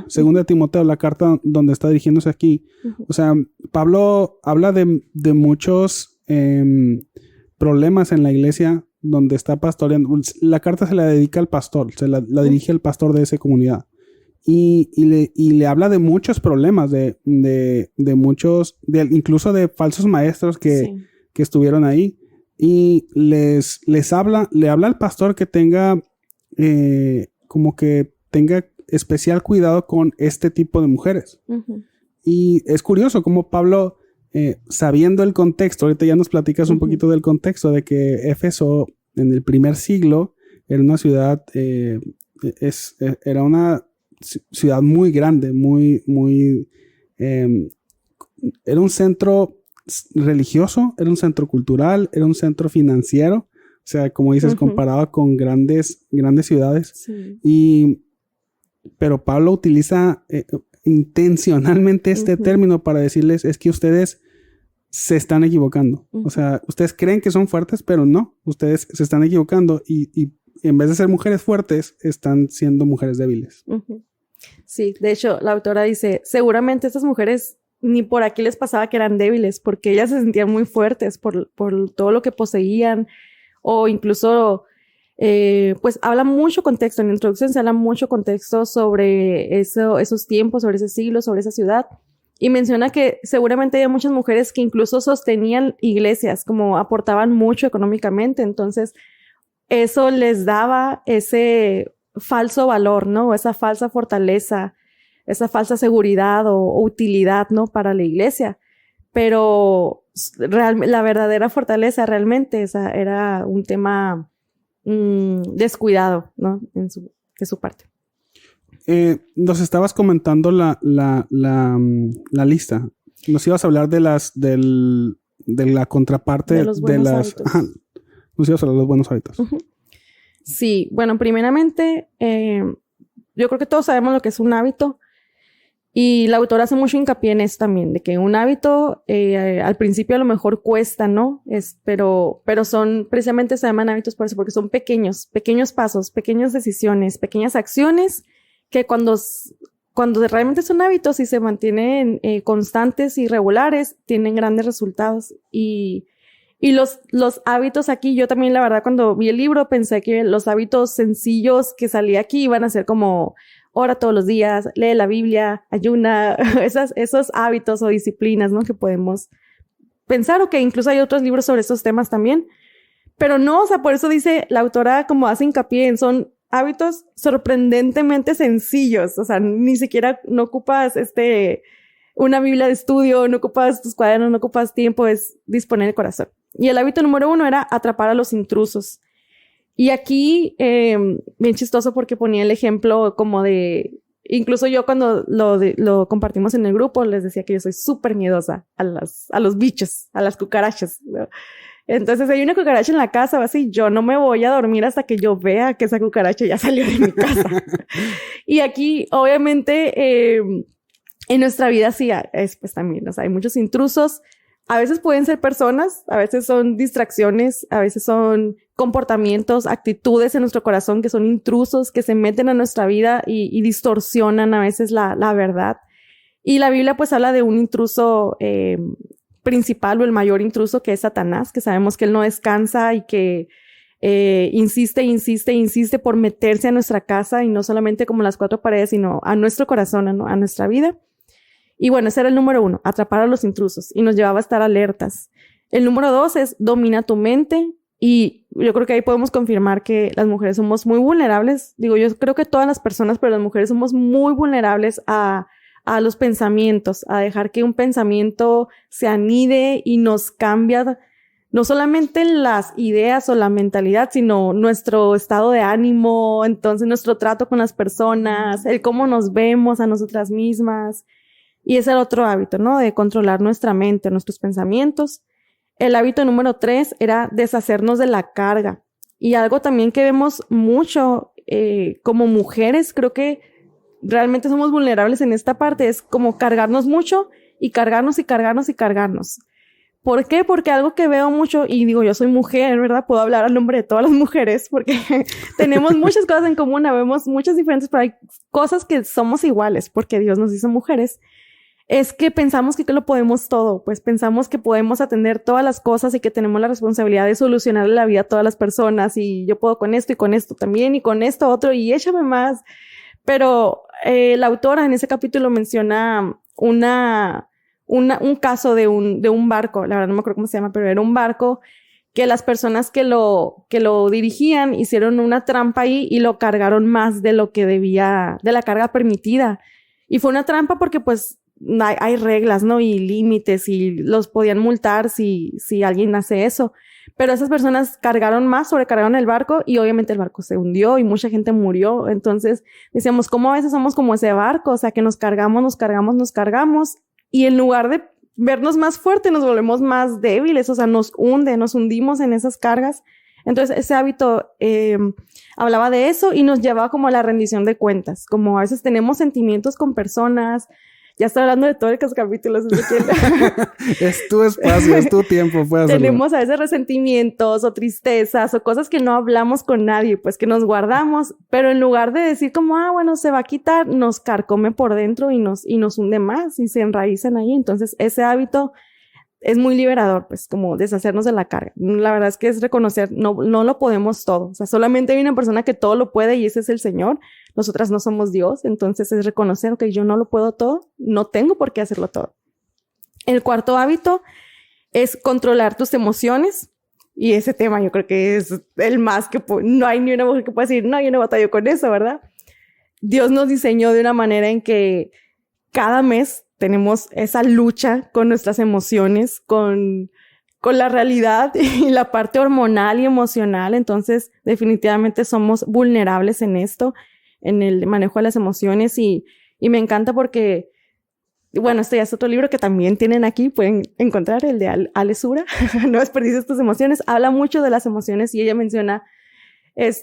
Segunda de Timoteo, la carta donde está dirigiéndose aquí. O sea, Pablo habla de muchos problemas en la iglesia donde está pastoreando. La carta se la dedica al pastor, la dirige al pastor de esa comunidad. Y le habla de muchos problemas, de muchos, incluso de falsos maestros que estuvieron ahí. Y le habla al pastor que tenga, como que tenga especial cuidado con este tipo de mujeres. Y es curioso cómo Pablo, sabiendo el contexto, ahorita ya nos platicas un poquito del contexto de que Éfeso en el primer siglo era una ciudad, era una ciudad muy grande, era un centro religioso, era un centro cultural, era un centro financiero, o sea, como dices, comparado con grandes ciudades. Sí. Pero Pablo utiliza intencionalmente este término para decirles, es que ustedes se están equivocando. O sea, ustedes creen que son fuertes, pero no, ustedes se están equivocando y en vez de ser mujeres fuertes, están siendo mujeres débiles. Sí, de hecho, la autora dice, seguramente estas mujeres ni por aquí les pasaba que eran débiles, porque ellas se sentían muy fuertes por todo lo que poseían, o incluso, pues habla mucho contexto, en la introducción se habla mucho contexto sobre esos tiempos, sobre ese siglo, sobre esa ciudad, y menciona que seguramente había muchas mujeres que incluso sostenían iglesias, como aportaban mucho económicamente, entonces eso les daba ese falso valor, ¿no? Esa falsa fortaleza, esa falsa seguridad o utilidad, ¿no? Para la iglesia. Pero la verdadera fortaleza realmente era un tema descuidado, ¿no? De su parte. Nos estabas comentando la lista. Nos ibas a hablar de la contraparte de los buenos hábitos. Ajá, nos ibas a hablar de los buenos hábitos. Sí, bueno, primeramente, yo creo que todos sabemos lo que es un hábito. Y la autora hace mucho hincapié en eso también, de que un hábito al principio a lo mejor cuesta, ¿no? Pero son, precisamente se llaman hábitos por eso, porque son pequeños pasos, pequeñas decisiones, pequeñas acciones que cuando realmente son hábitos y se mantienen constantes y regulares, tienen grandes resultados. Y los hábitos aquí, yo también la verdad cuando vi el libro pensé que los hábitos sencillos que salía aquí iban a ser como ora todos los días, lee la Biblia, ayuna, esos hábitos o disciplinas, ¿no? Que podemos pensar, o que incluso hay otros libros sobre estos temas también. Pero no, o sea, por eso dice la autora, como hace hincapié en, son hábitos sorprendentemente sencillos. O sea, ni siquiera no ocupas una Biblia de estudio, no ocupas tus cuadernos, no ocupas tiempo, es disponer el corazón. Y el hábito número 1 era atrapar a los intrusos. Y aquí, bien chistoso porque ponía el ejemplo como de, incluso yo cuando lo compartimos en el grupo, les decía que yo soy súper miedosa a los bichos, a las cucarachas, ¿no? Entonces, hay una cucaracha en la casa o así, yo no me voy a dormir hasta que yo vea que esa cucaracha ya salió de mi casa. Y aquí, obviamente, en nuestra vida sí, pues también, o sea, hay muchos intrusos. A veces pueden ser personas, a veces son distracciones, a veces son comportamientos, actitudes en nuestro corazón que son intrusos, que se meten a nuestra vida y distorsionan a veces la verdad. Y la Biblia pues habla de un intruso principal o el mayor intruso, que es Satanás, que sabemos que él no descansa y que insiste por meterse a nuestra casa, y no solamente como las 4 paredes, sino a nuestro corazón, a nuestra vida. Y bueno, ese era el número 1, atrapar a los intrusos, y nos llevaba a estar alertas. El número 2 es domina tu mente, y yo creo que ahí podemos confirmar que las mujeres somos muy vulnerables. Digo, yo creo que todas las personas, pero las mujeres somos muy vulnerables a los pensamientos, a dejar que un pensamiento se anide y nos cambia no solamente las ideas o la mentalidad, sino nuestro estado de ánimo, entonces nuestro trato con las personas, el cómo nos vemos a nosotras mismas. Y ese era otro hábito, ¿no? De controlar nuestra mente, nuestros pensamientos. El hábito número 3 era deshacernos de la carga. Y algo también que vemos mucho como mujeres, creo que realmente somos vulnerables en esta parte, es como cargarnos mucho y cargarnos y cargarnos y cargarnos. ¿Por qué? Porque algo que veo mucho, y digo, yo soy mujer, ¿verdad? Puedo hablar al nombre de todas las mujeres porque tenemos muchas cosas en común, vemos muchas diferentes, pero hay cosas que somos iguales porque Dios nos hizo mujeres. Es que pensamos que lo podemos todo, pues pensamos que podemos atender todas las cosas y que tenemos la responsabilidad de solucionar la vida a todas las personas y yo puedo con esto y con esto también y con esto otro y échame más. Pero la autora en ese capítulo menciona un caso de un barco, la verdad no me acuerdo cómo se llama, pero era un barco que las personas que lo dirigían hicieron una trampa ahí y lo cargaron más de lo que debía, de la carga permitida. Y fue una trampa porque pues hay reglas, ¿no? Y límites y los podían multar si alguien hace eso. Pero esas personas sobrecargaron el barco y obviamente el barco se hundió y mucha gente murió. Entonces decíamos, ¿cómo a veces somos como ese barco? O sea, que nos cargamos y en lugar de vernos más fuertes, nos volvemos más débiles, o sea, nos hundimos en esas cargas. Entonces, ese hábito hablaba de eso y nos llevaba como a la rendición de cuentas, como a veces tenemos sentimientos con personas. Ya estoy hablando de todos los capítulos. Es tu espacio, es tu tiempo. Tenemos a veces resentimientos o tristezas o cosas que no hablamos con nadie, pues que nos guardamos, pero en lugar de decir como, bueno, se va a quitar, nos carcome por dentro y nos hunde más y se enraizan ahí. Entonces, ese hábito es muy liberador, pues, como deshacernos de la carga. La verdad es que es reconocer, no lo podemos todo. O sea, solamente hay una persona que todo lo puede y ese es el Señor. Nosotras no somos Dios, entonces es reconocer que yo no lo puedo todo, no tengo por qué hacerlo todo. El cuarto hábito es controlar tus emociones. Y ese tema yo creo que es el más que no hay ni una mujer que pueda decir, no, yo no batallo con eso, ¿verdad? Dios nos diseñó de una manera en que cada mes tenemos esa lucha con nuestras emociones, con la realidad y la parte hormonal y emocional. Entonces, definitivamente somos vulnerables en esto, en el manejo de las emociones. Y me encanta porque, bueno, este ya es otro libro que también tienen aquí, pueden encontrar, el de Ale Sura, No desperdicies tus emociones. Habla mucho de las emociones y ella menciona,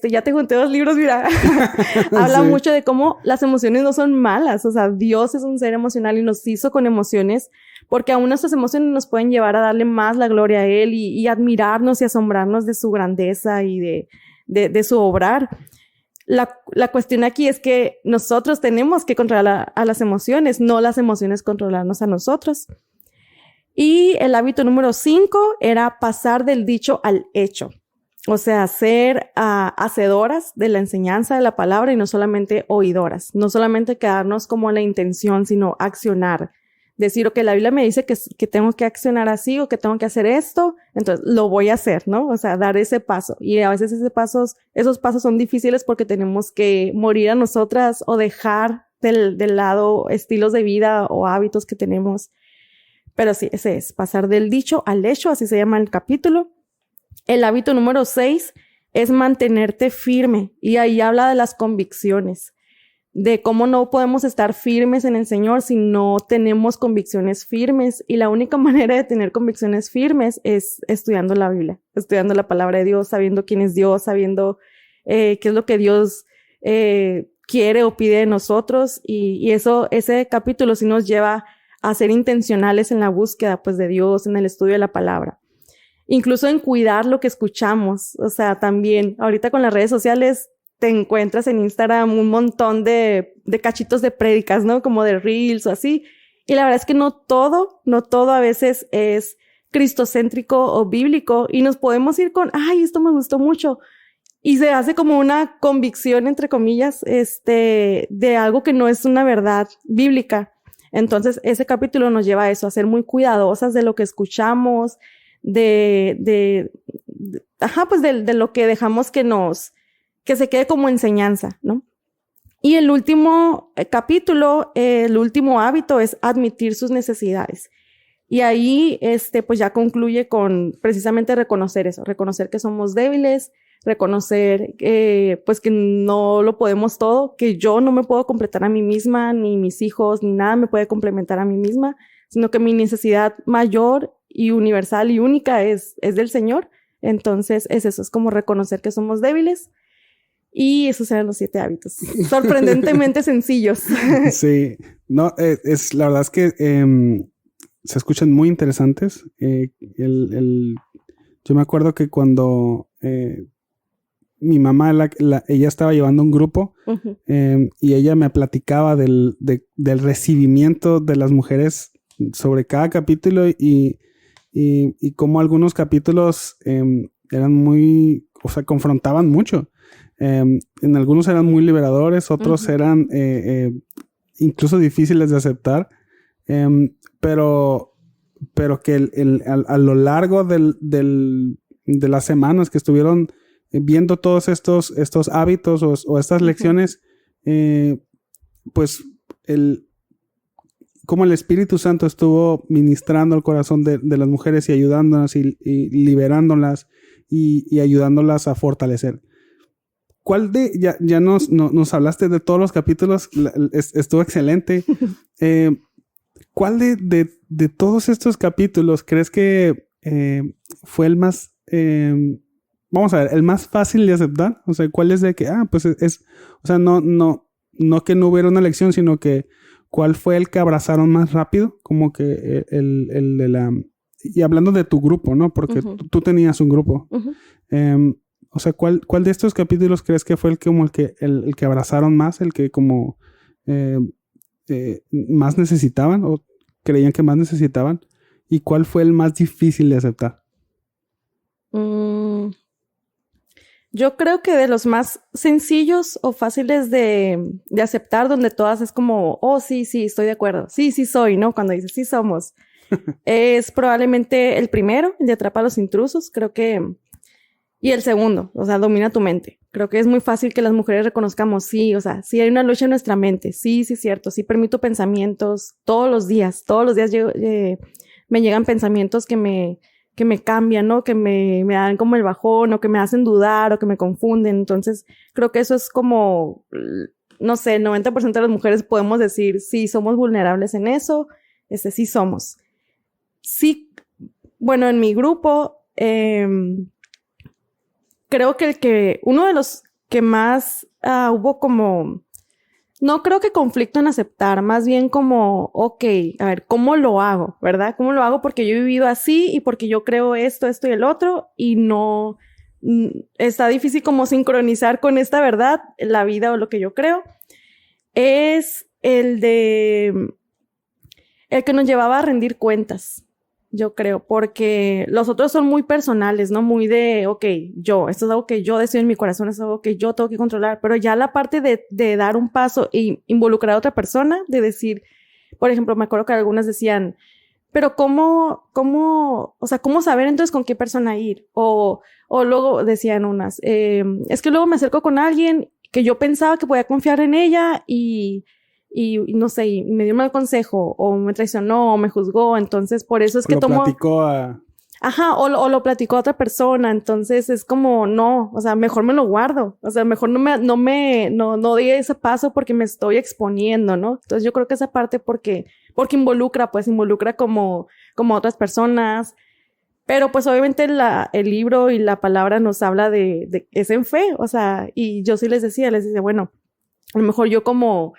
ya te junté 2 libros, mira. Habla mucho de cómo las emociones no son malas. O sea, Dios es un ser emocional y nos hizo con emociones porque aún nuestras emociones nos pueden llevar a darle más la gloria a Él y admirarnos y asombrarnos de su grandeza y de su obrar. La cuestión aquí es que nosotros tenemos que controlar a las emociones, no las emociones controlarnos a nosotros. Y el hábito número 5 era pasar del dicho al hecho. O sea, ser hacedoras de la enseñanza de la palabra y no solamente oidoras. No solamente quedarnos como en la intención, sino accionar. Decir, ok, la Biblia me dice que tengo que accionar así o que tengo que hacer esto, entonces lo voy a hacer, ¿no? O sea, dar ese paso. Y a veces esos pasos son difíciles porque tenemos que morir a nosotras o dejar del lado estilos de vida o hábitos que tenemos. Pero sí, ese es, pasar del dicho al hecho, así se llama el capítulo. El hábito número 6 es mantenerte firme y ahí habla de las convicciones, de cómo no podemos estar firmes en el Señor si no tenemos convicciones firmes y la única manera de tener convicciones firmes es estudiando la Biblia, estudiando la palabra de Dios, sabiendo quién es Dios, sabiendo qué es lo que Dios quiere o pide de nosotros y ese capítulo sí nos lleva a ser intencionales en la búsqueda pues de Dios, en el estudio de la palabra. Incluso en cuidar lo que escuchamos. O sea, también ahorita con las redes sociales te encuentras en Instagram un montón de cachitos de prédicas, ¿no? Como de reels o así. Y la verdad es que no todo a veces es cristocéntrico o bíblico y nos podemos ir con, esto me gustó mucho. Y se hace como una convicción, entre comillas, de algo que no es una verdad bíblica. Entonces, ese capítulo nos lleva a eso, a ser muy cuidadosas de lo que escuchamos, de lo que dejamos que se quede como enseñanza, ¿no? Y el último capítulo, el último hábito es admitir sus necesidades. Y ahí, pues ya concluye con precisamente reconocer eso, reconocer que somos débiles, reconocer, pues que no lo podemos todo, que yo no me puedo completar a mí misma, ni mis hijos, ni nada me puede complementar a mí misma, sino que mi necesidad mayor y universal y única es del Señor. Entonces es eso, es como reconocer que somos débiles y esos eran los 7 hábitos. Sorprendentemente sencillos. Sí, no, la verdad es que se escuchan muy interesantes. Yo me acuerdo que cuando mi mamá, ella estaba llevando un grupo Ujú. Y ella me platicaba del recibimiento de las mujeres sobre cada capítulo y cómo algunos capítulos eran muy, o sea, confrontaban mucho. En algunos eran muy liberadores, otros Ujú. eran incluso difíciles de aceptar, pero que a lo largo de las semanas que estuvieron viendo todos estos hábitos o estas Ujú. lecciones, pues como el Espíritu Santo estuvo ministrando el corazón de las mujeres y ayudándolas y liberándolas y ayudándolas a fortalecer. ¿Cuál ya nos hablaste de todos los capítulos? Estuvo excelente. ¿Cuál de todos estos capítulos crees que fue el más, vamos a ver, el más fácil de aceptar? O sea, ¿cuál es de que, pues o sea, no que no hubiera una lección, sino que ¿cuál fue el que abrazaron más rápido? Como que el de la... Y hablando de tu grupo, ¿no? Porque Ujú. tú tenías un grupo. Ujú. O sea, ¿cuál de estos capítulos crees que fue el que abrazaron más? El que como más necesitaban o creían que más necesitaban. ¿Y cuál fue el más difícil de aceptar? Yo creo que de los más sencillos o fáciles de aceptar, donde todas es como, oh, sí, sí, estoy de acuerdo. Sí, sí soy, ¿no? Cuando dices, sí somos. Es probablemente el primero, el de Atrapa a los intrusos, creo que... Y el segundo, o sea, domina tu mente. Creo que es muy fácil que las mujeres reconozcamos, sí, o sea, sí hay una lucha en nuestra mente, sí, sí es cierto, sí permito pensamientos todos los días me llegan pensamientos que me cambian, ¿no? Que me dan como el bajón o que me hacen dudar o que me confunden. Entonces, creo que eso es como, no sé, el 90% de las mujeres podemos decir, sí, somos vulnerables en eso, sí somos. Sí, bueno, en mi grupo, creo que uno de los que más hubo como, no creo que conflicto en aceptar, más bien como, ok, a ver, ¿cómo lo hago? ¿Verdad? ¿Cómo lo hago? Porque yo he vivido así y porque yo creo esto y el otro y no, está difícil como sincronizar con esta verdad, la vida o lo que yo creo. Es el que nos llevaba a rendir cuentas. Yo creo, porque los otros son muy personales, ¿no? Muy de, ok, esto es algo que yo decido en mi corazón, esto es algo que yo tengo que controlar, pero ya la parte de dar un paso e involucrar a otra persona, de decir, por ejemplo, me acuerdo que algunas decían, pero o sea, ¿cómo saber entonces con qué persona ir? O luego decían unas, es que luego me acerco con alguien que yo pensaba que podía confiar en ella y no sé, y me dio un mal consejo, o me traicionó, o me juzgó, entonces por eso es que Lo tomo... platicó a... Ajá, o lo platicó a otra persona, entonces es como, no, o sea, mejor me lo guardo, o sea, mejor no di ese paso porque me estoy exponiendo, ¿no? Entonces yo creo que esa parte porque involucra como otras personas, pero pues obviamente el libro y la palabra nos habla es en fe, o sea, y yo sí les decía, bueno, a lo mejor yo como,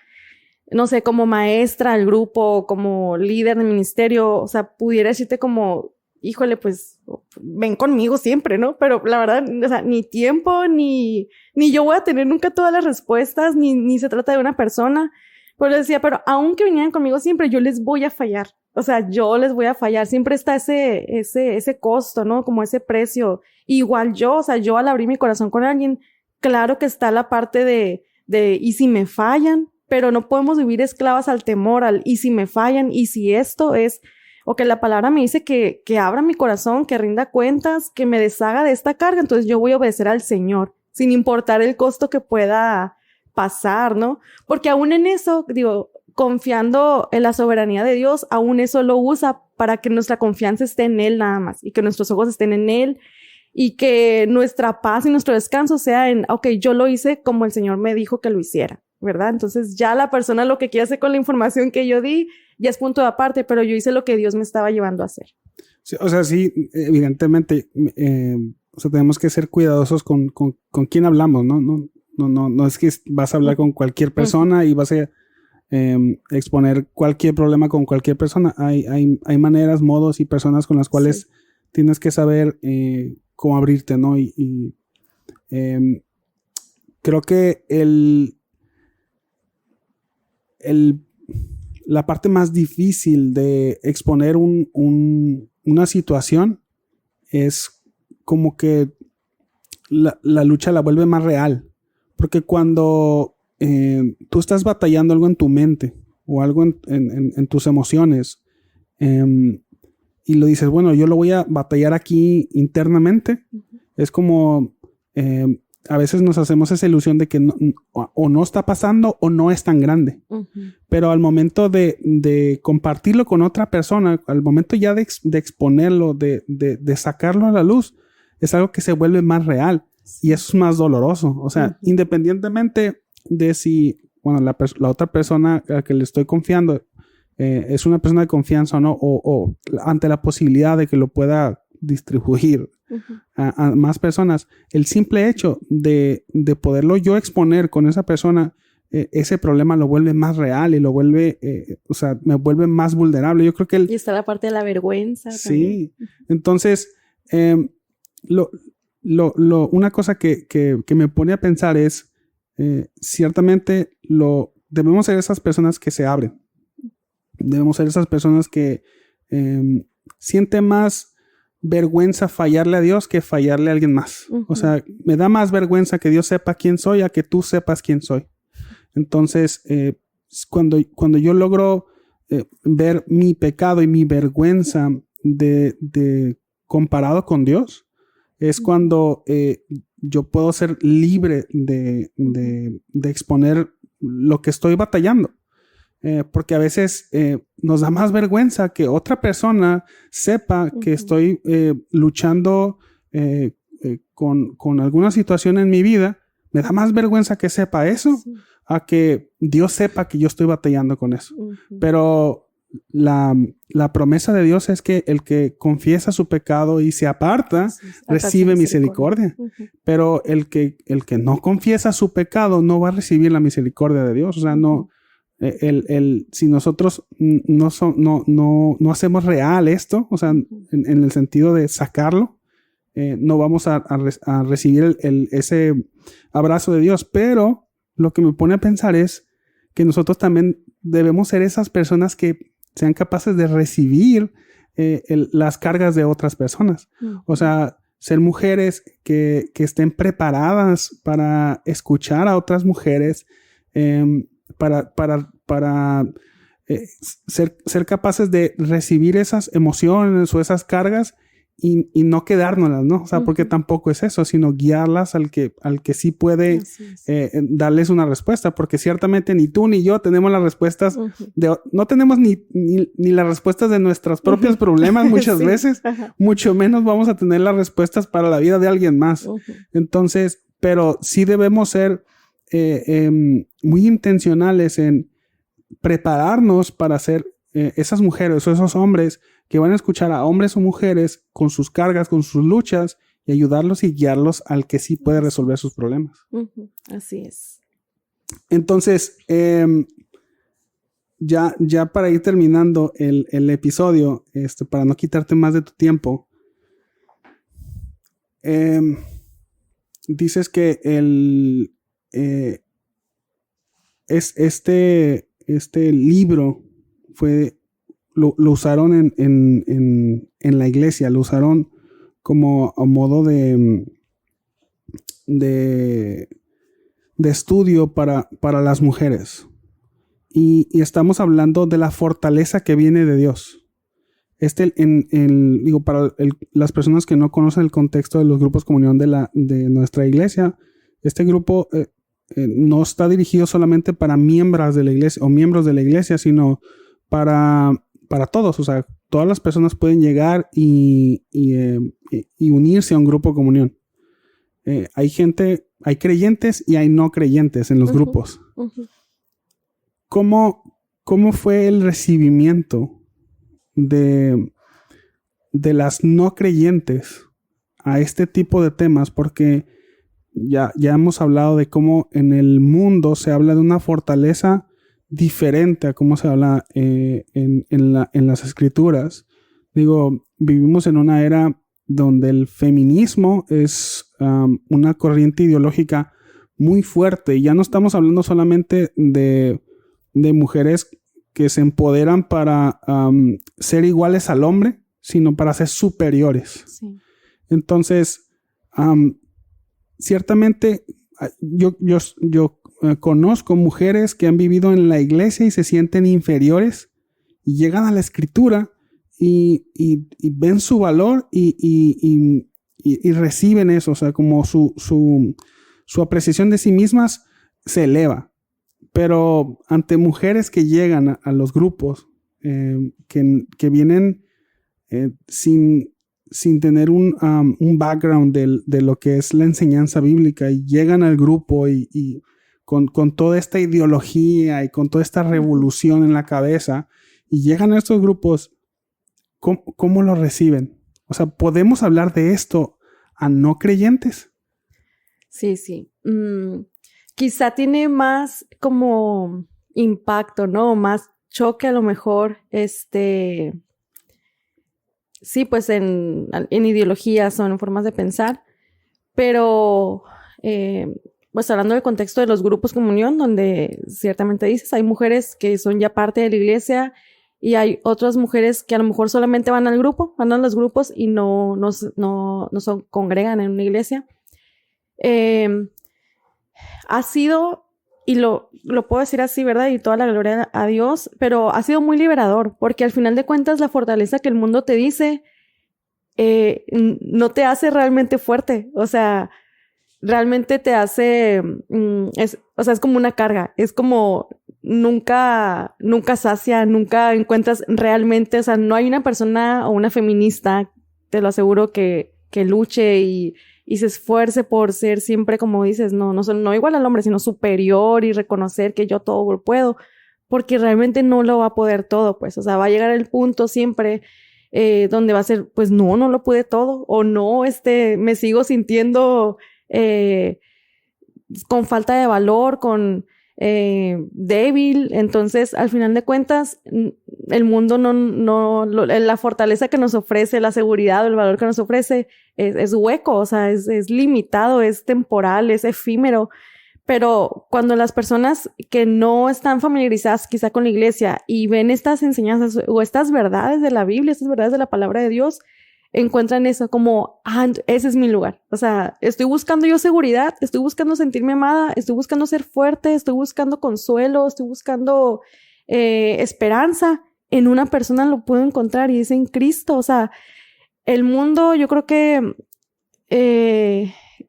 no sé, como maestra del grupo, como líder del ministerio, o sea, pudiera decirte como, híjole, pues ven conmigo siempre, ¿no? Pero la verdad, o sea, ni tiempo, ni yo voy a tener nunca todas las respuestas, ni se trata de una persona. Pero decía, pero aunque vinieran conmigo siempre, yo les voy a fallar. O sea, yo les voy a fallar. Siempre está ese costo, ¿no? Como ese precio. Igual yo, o sea, yo al abrir mi corazón con alguien, claro que está la parte ¿y si me fallan? Pero no podemos vivir esclavas al temor, ¿y si me fallan? ¿Y si esto es, o que la palabra me dice que abra mi corazón, que rinda cuentas, que me deshaga de esta carga? Entonces yo voy a obedecer al Señor, sin importar el costo que pueda pasar, ¿no? Porque aún en eso, digo, confiando en la soberanía de Dios, aún eso lo usa para que nuestra confianza esté en Él nada más, y que nuestros ojos estén en Él, y que nuestra paz y nuestro descanso sea en, ok, yo lo hice como el Señor me dijo que lo hiciera, ¿verdad? Entonces ya la persona lo que quiere hacer con la información que yo di ya es punto de aparte, pero yo hice lo que Dios me estaba llevando a hacer. Sí, o sea, sí, evidentemente, o sea, tenemos que ser cuidadosos con quién hablamos, ¿no? No es que vas a hablar con cualquier persona y vas a exponer cualquier problema con cualquier persona. Hay maneras, modos y personas con las cuales tienes que saber cómo abrirte, ¿no? Creo que la parte más difícil de exponer una situación es como que la lucha la vuelve más real. Porque cuando tú estás batallando algo en tu mente o algo en tus emociones y lo dices, bueno, yo lo voy a batallar aquí internamente, es como a veces nos hacemos esa ilusión de que o no está pasando o no es tan grande. Pero al momento de compartirlo con otra persona, al momento ya de exponerlo, de sacarlo a la luz, es algo que se vuelve más real y eso es más doloroso. O sea, independientemente de si, bueno, la otra persona a la que le estoy confiando es una persona de confianza o no, o ante la posibilidad de que lo pueda distribuir a más personas, el simple hecho de poderlo yo exponer con esa persona, ese problema lo vuelve más real y lo vuelve, o sea, me vuelve más vulnerable. Yo creo que y está la parte de la vergüenza. Sí, también. Entonces, una cosa que me pone a pensar es, ciertamente debemos ser esas personas que se abren. Debemos ser esas personas que sienten más vergüenza fallarle a Dios que fallarle a alguien más. O sea, me da más vergüenza que Dios sepa quién soy a que tú sepas quién soy. Entonces, cuando yo logro ver mi pecado y mi vergüenza comparado con Dios, es cuando yo puedo ser libre de exponer lo que estoy batallando. Porque a veces nos da más vergüenza que otra persona sepa que estoy luchando con alguna situación en mi vida. Me da más vergüenza que sepa eso a que Dios sepa que yo estoy batallando con eso. Pero la promesa de Dios es que el que confiesa su pecado y se aparta, recibe misericordia. Pero el que no confiesa su pecado no va a recibir la misericordia de Dios. O sea, no... si nosotros no hacemos real esto, o sea, en el sentido de sacarlo, no vamos a recibir ese abrazo de Dios. Pero lo que me pone a pensar es que nosotros también debemos ser esas personas que sean capaces de recibir las cargas de otras personas. O sea, ser mujeres que estén preparadas para escuchar a otras mujeres, para ser capaces de recibir esas emociones o esas cargas y no quedárnoslas, ¿no? O sea, porque tampoco es eso, sino guiarlas al que sí puede darles una respuesta, porque ciertamente ni tú ni yo tenemos las respuestas, no tenemos ni las respuestas de nuestros propios problemas muchas veces, mucho menos vamos a tener las respuestas para la vida de alguien más. Entonces, pero sí debemos ser muy intencionales en prepararnos para ser esas mujeres o esos hombres que van a escuchar a hombres o mujeres con sus cargas, con sus luchas y ayudarlos y guiarlos al que sí puede resolver sus problemas. Así es. Entonces, ya para ir terminando el episodio, para no quitarte más de tu tiempo, dices que este libro lo usaron en la iglesia, lo usaron como a modo de estudio para las mujeres. Y estamos hablando de la fortaleza que viene de Dios. Para las personas que no conocen el contexto de los grupos comunión de nuestra iglesia, este grupo no está dirigido solamente para miembros de la iglesia o miembros de la iglesia, sino para todos. O sea, todas las personas pueden llegar y unirse a un grupo de comunión. Hay creyentes y hay no creyentes en los grupos. ¿Cómo fue el recibimiento de las no creyentes a este tipo de temas? Porque ya hemos hablado de cómo en el mundo se habla de una fortaleza diferente a cómo se habla en las escrituras. Digo, vivimos en una era donde el feminismo es una corriente ideológica muy fuerte. Y ya no estamos hablando solamente de mujeres que se empoderan para ser iguales al hombre, sino para ser superiores. Sí. Entonces, ciertamente, yo conozco mujeres que han vivido en la iglesia y se sienten inferiores y llegan a la escritura y ven su valor y reciben eso, o sea, como su apreciación de sí mismas se eleva. Pero ante mujeres que llegan a los grupos, que vienen sin tener un background de lo que es la enseñanza bíblica y llegan al grupo y con toda esta ideología y con toda esta revolución en la cabeza y llegan a estos grupos, ¿cómo lo reciben? O sea, ¿podemos hablar de esto a no creyentes? Sí, sí. Quizá tiene más como impacto, ¿no? Más choque a lo mejor, sí, pues en ideologías o en formas de pensar, pero pues hablando del contexto de los grupos comunión, donde ciertamente dices, hay mujeres que son ya parte de la iglesia y hay otras mujeres que a lo mejor solamente van al grupo, van a los grupos y no congregan en una iglesia. Ha sido, y lo puedo decir así, ¿verdad? Y toda la gloria a Dios, pero ha sido muy liberador, porque al final de cuentas la fortaleza que el mundo te dice no te hace realmente fuerte, o sea, realmente te hace, es como una carga, es como nunca sacia, nunca encuentras realmente, o sea, no hay una persona o una feminista, te lo aseguro, que luche y se esfuerce por ser siempre, como dices, no igual al hombre, sino superior y reconocer que yo todo lo puedo, porque realmente no lo va a poder todo, pues, o sea, va a llegar el punto siempre donde va a ser, pues, no lo pude todo, o no, me sigo sintiendo con falta de valor, con débil. Entonces, al final de cuentas, el mundo la fortaleza que nos ofrece, la seguridad o el valor que nos ofrece es hueco, o sea, es limitado, es temporal, es efímero. Pero cuando las personas que no están familiarizadas quizá con la iglesia y ven estas enseñanzas o estas verdades de la Biblia, estas verdades de la palabra de Dios, encuentran eso como, ese es mi lugar. O sea, estoy buscando yo seguridad, estoy buscando sentirme amada, estoy buscando ser fuerte, estoy buscando consuelo, estoy buscando esperanza. En una persona lo puedo encontrar y es en Cristo. O sea, el mundo, yo creo que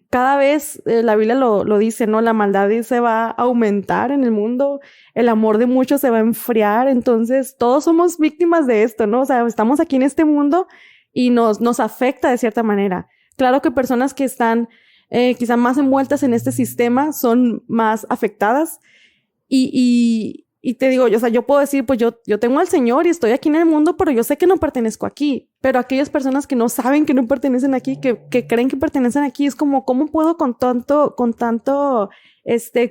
cada vez la Biblia lo dice, ¿no? La maldad se va a aumentar en el mundo, el amor de muchos se va a enfriar, entonces todos somos víctimas de esto, ¿no? O sea, estamos aquí en este mundo y nos afecta de cierta manera. Claro que personas que están quizá más envueltas en este sistema son más afectadas y te digo, o sea, yo puedo decir, pues yo tengo al Señor y estoy aquí en el mundo, pero yo sé que no pertenezco aquí. Pero aquellas personas que no saben que no pertenecen aquí, que creen que pertenecen aquí, es como, ¿cómo puedo con tanto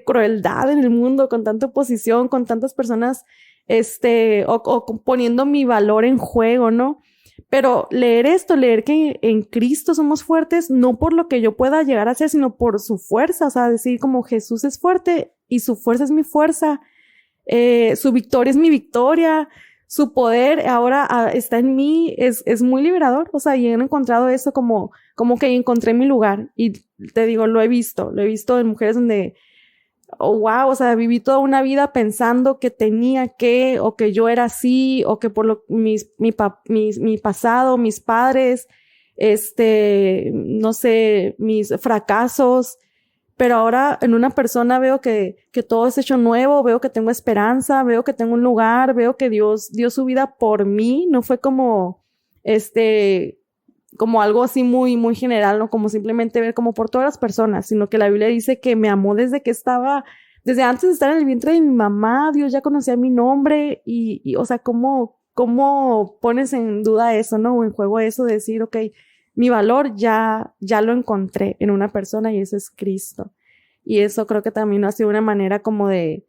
crueldad en el mundo, con tanta oposición, con tantas personas, o poniendo mi valor en juego, ¿no? Pero leer que en Cristo somos fuertes, no por lo que yo pueda llegar a ser, sino por su fuerza. O sea, decir como Jesús es fuerte y su fuerza es mi fuerza. Su victoria es mi victoria, su poder ahora está en mí, es muy liberador. O sea, y he encontrado eso como que encontré mi lugar. Y te digo, lo he visto en mujeres donde, oh, wow, o sea, viví toda una vida pensando que tenía que, o que yo era así, o que por mi pasado, mis padres, no sé, mis fracasos. Pero ahora en una persona veo que todo es hecho nuevo, veo que tengo esperanza, veo que tengo un lugar, veo que Dios dio su vida por mí, no fue como, como algo así muy, muy general, no como simplemente ver como por todas las personas, sino que la Biblia dice que me amó desde desde antes de estar en el vientre de mi mamá, Dios ya conocía mi nombre y o sea, ¿cómo pones en duda eso, no? O en juego eso de decir, okay, mi valor ya lo encontré en una persona y eso es Cristo. Y eso creo que también ha sido una manera como de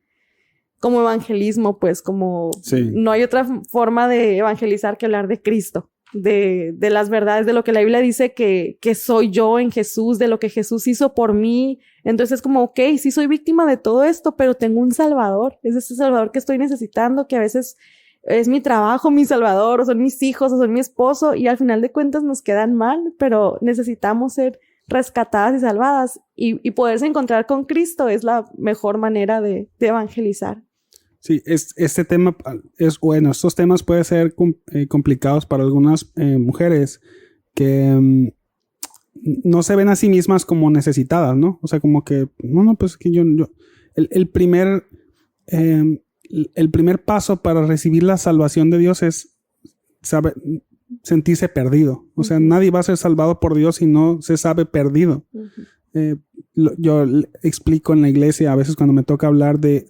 como evangelismo, pues como Sí. no hay otra forma de evangelizar que hablar de Cristo, de las verdades, de lo que la Biblia dice que soy yo en Jesús, de lo que Jesús hizo por mí. Entonces es como, ok, sí soy víctima de todo esto, pero tengo un Salvador, es ese Salvador que estoy necesitando, que a veces es mi trabajo, mi Salvador, o son mis hijos, o son mi esposo, y al final de cuentas nos quedan mal, pero necesitamos ser rescatadas y salvadas, y poderse encontrar con Cristo es la mejor manera de evangelizar. Sí, este tema es bueno. Estos temas pueden ser complicados para algunas mujeres que no se ven a sí mismas como necesitadas, ¿no? O sea, como que, no, pues que yo el primer paso para recibir la salvación de Dios es sentirse perdido. O sea, nadie va a ser salvado por Dios si no se sabe perdido. Yo explico en la iglesia a veces cuando me toca hablar de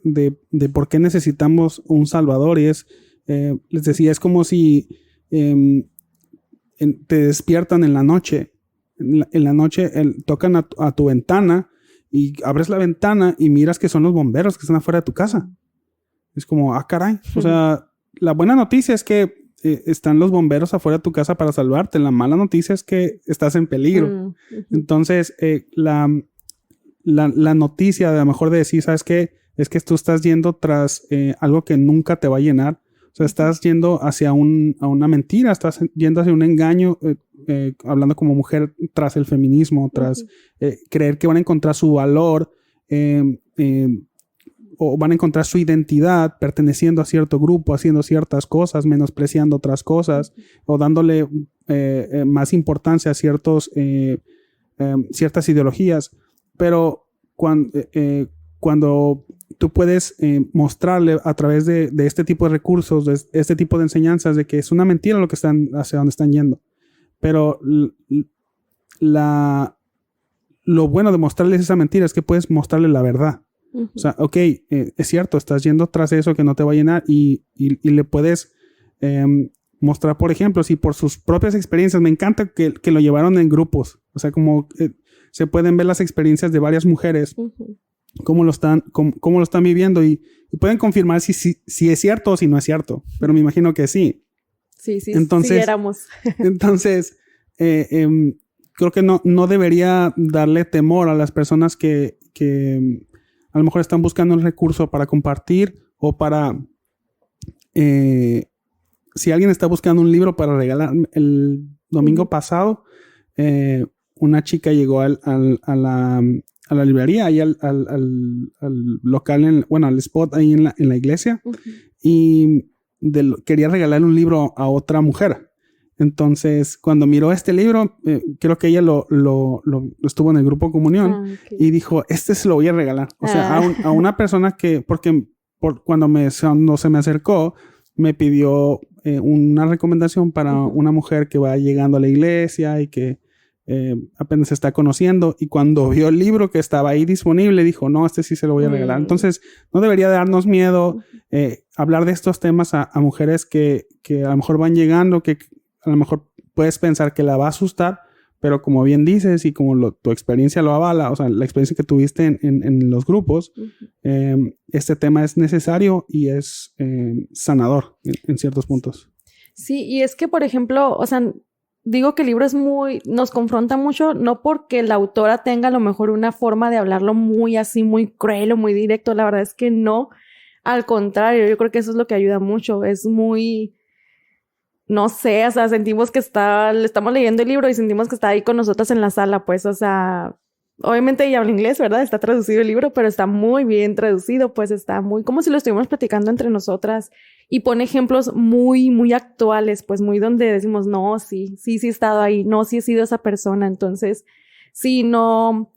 por qué necesitamos un Salvador, y les decía, es como si te despiertan en la noche. En la noche tocan a tu ventana y abres la ventana y miras que son los bomberos que están afuera de tu casa. Es como, caray. O sea, la buena noticia es que están los bomberos afuera de tu casa para salvarte. La mala noticia es que estás en peligro. Entonces, la noticia de a lo mejor de decir, ¿sabes qué? Es que tú estás yendo tras algo que nunca te va a llenar. O sea, estás yendo hacia una mentira, estás yendo hacia un engaño, hablando como mujer, tras el feminismo, tras creer que van a encontrar su valor, o van a encontrar su identidad perteneciendo a cierto grupo, haciendo ciertas cosas, menospreciando otras cosas, o dándole más importancia a ciertas ideologías. Pero cuando tú puedes mostrarle a través de este tipo de recursos, de este tipo de enseñanzas, de que es una mentira hacia donde están yendo. Pero lo bueno de mostrarles esa mentira es que puedes mostrarle la verdad. O sea, ok, es cierto, estás yendo tras eso que no te va a llenar, y le puedes mostrar, por ejemplo, si por sus propias experiencias, me encanta que lo llevaron en grupos. O sea, como se pueden ver las experiencias de varias mujeres, cómo lo están viviendo, y pueden confirmar si es cierto o si no es cierto. Pero me imagino que sí. Sí, entonces, sí éramos. Entonces, creo que no debería darle temor a las personas que a lo mejor están buscando un recurso para compartir, o para... si alguien está buscando un libro para regalar, el domingo pasado, una chica llegó a la librería, ahí al local, al spot ahí en la iglesia, y quería regalarle un libro a otra mujer. Entonces, cuando miró este libro, creo que ella lo estuvo en el grupo Comunión, y dijo, se lo voy a regalar. O sea, a una persona cuando se me acercó, me pidió una recomendación para una mujer que va llegando a la iglesia y que apenas se está conociendo, y cuando vio el libro que estaba ahí disponible, dijo, no, sí se lo voy a regalar. Entonces, no debería darnos miedo hablar de estos temas a mujeres que a lo mejor van llegando, que a lo mejor puedes pensar que la va a asustar, pero como bien dices, y como tu experiencia lo avala, o sea, la experiencia que tuviste en los grupos, este tema es necesario y es sanador en ciertos puntos. Sí, y es que, por ejemplo, o sea, digo que el libro nos confronta mucho, no porque la autora tenga a lo mejor una forma de hablarlo muy así, muy cruel o muy directo. La verdad es que no. Al contrario, yo creo que eso es lo que ayuda mucho. Es muy... No sé, o sea, sentimos que estamos leyendo el libro y sentimos que está ahí con nosotras en la sala, pues, o sea, obviamente ella habla inglés, ¿verdad? Está traducido el libro, pero está muy bien traducido, pues está muy, como si lo estuviéramos platicando entre nosotras, y pone ejemplos muy, muy actuales, pues muy donde decimos, no, sí he estado ahí, no, sí he sido esa persona. Entonces, sí, no,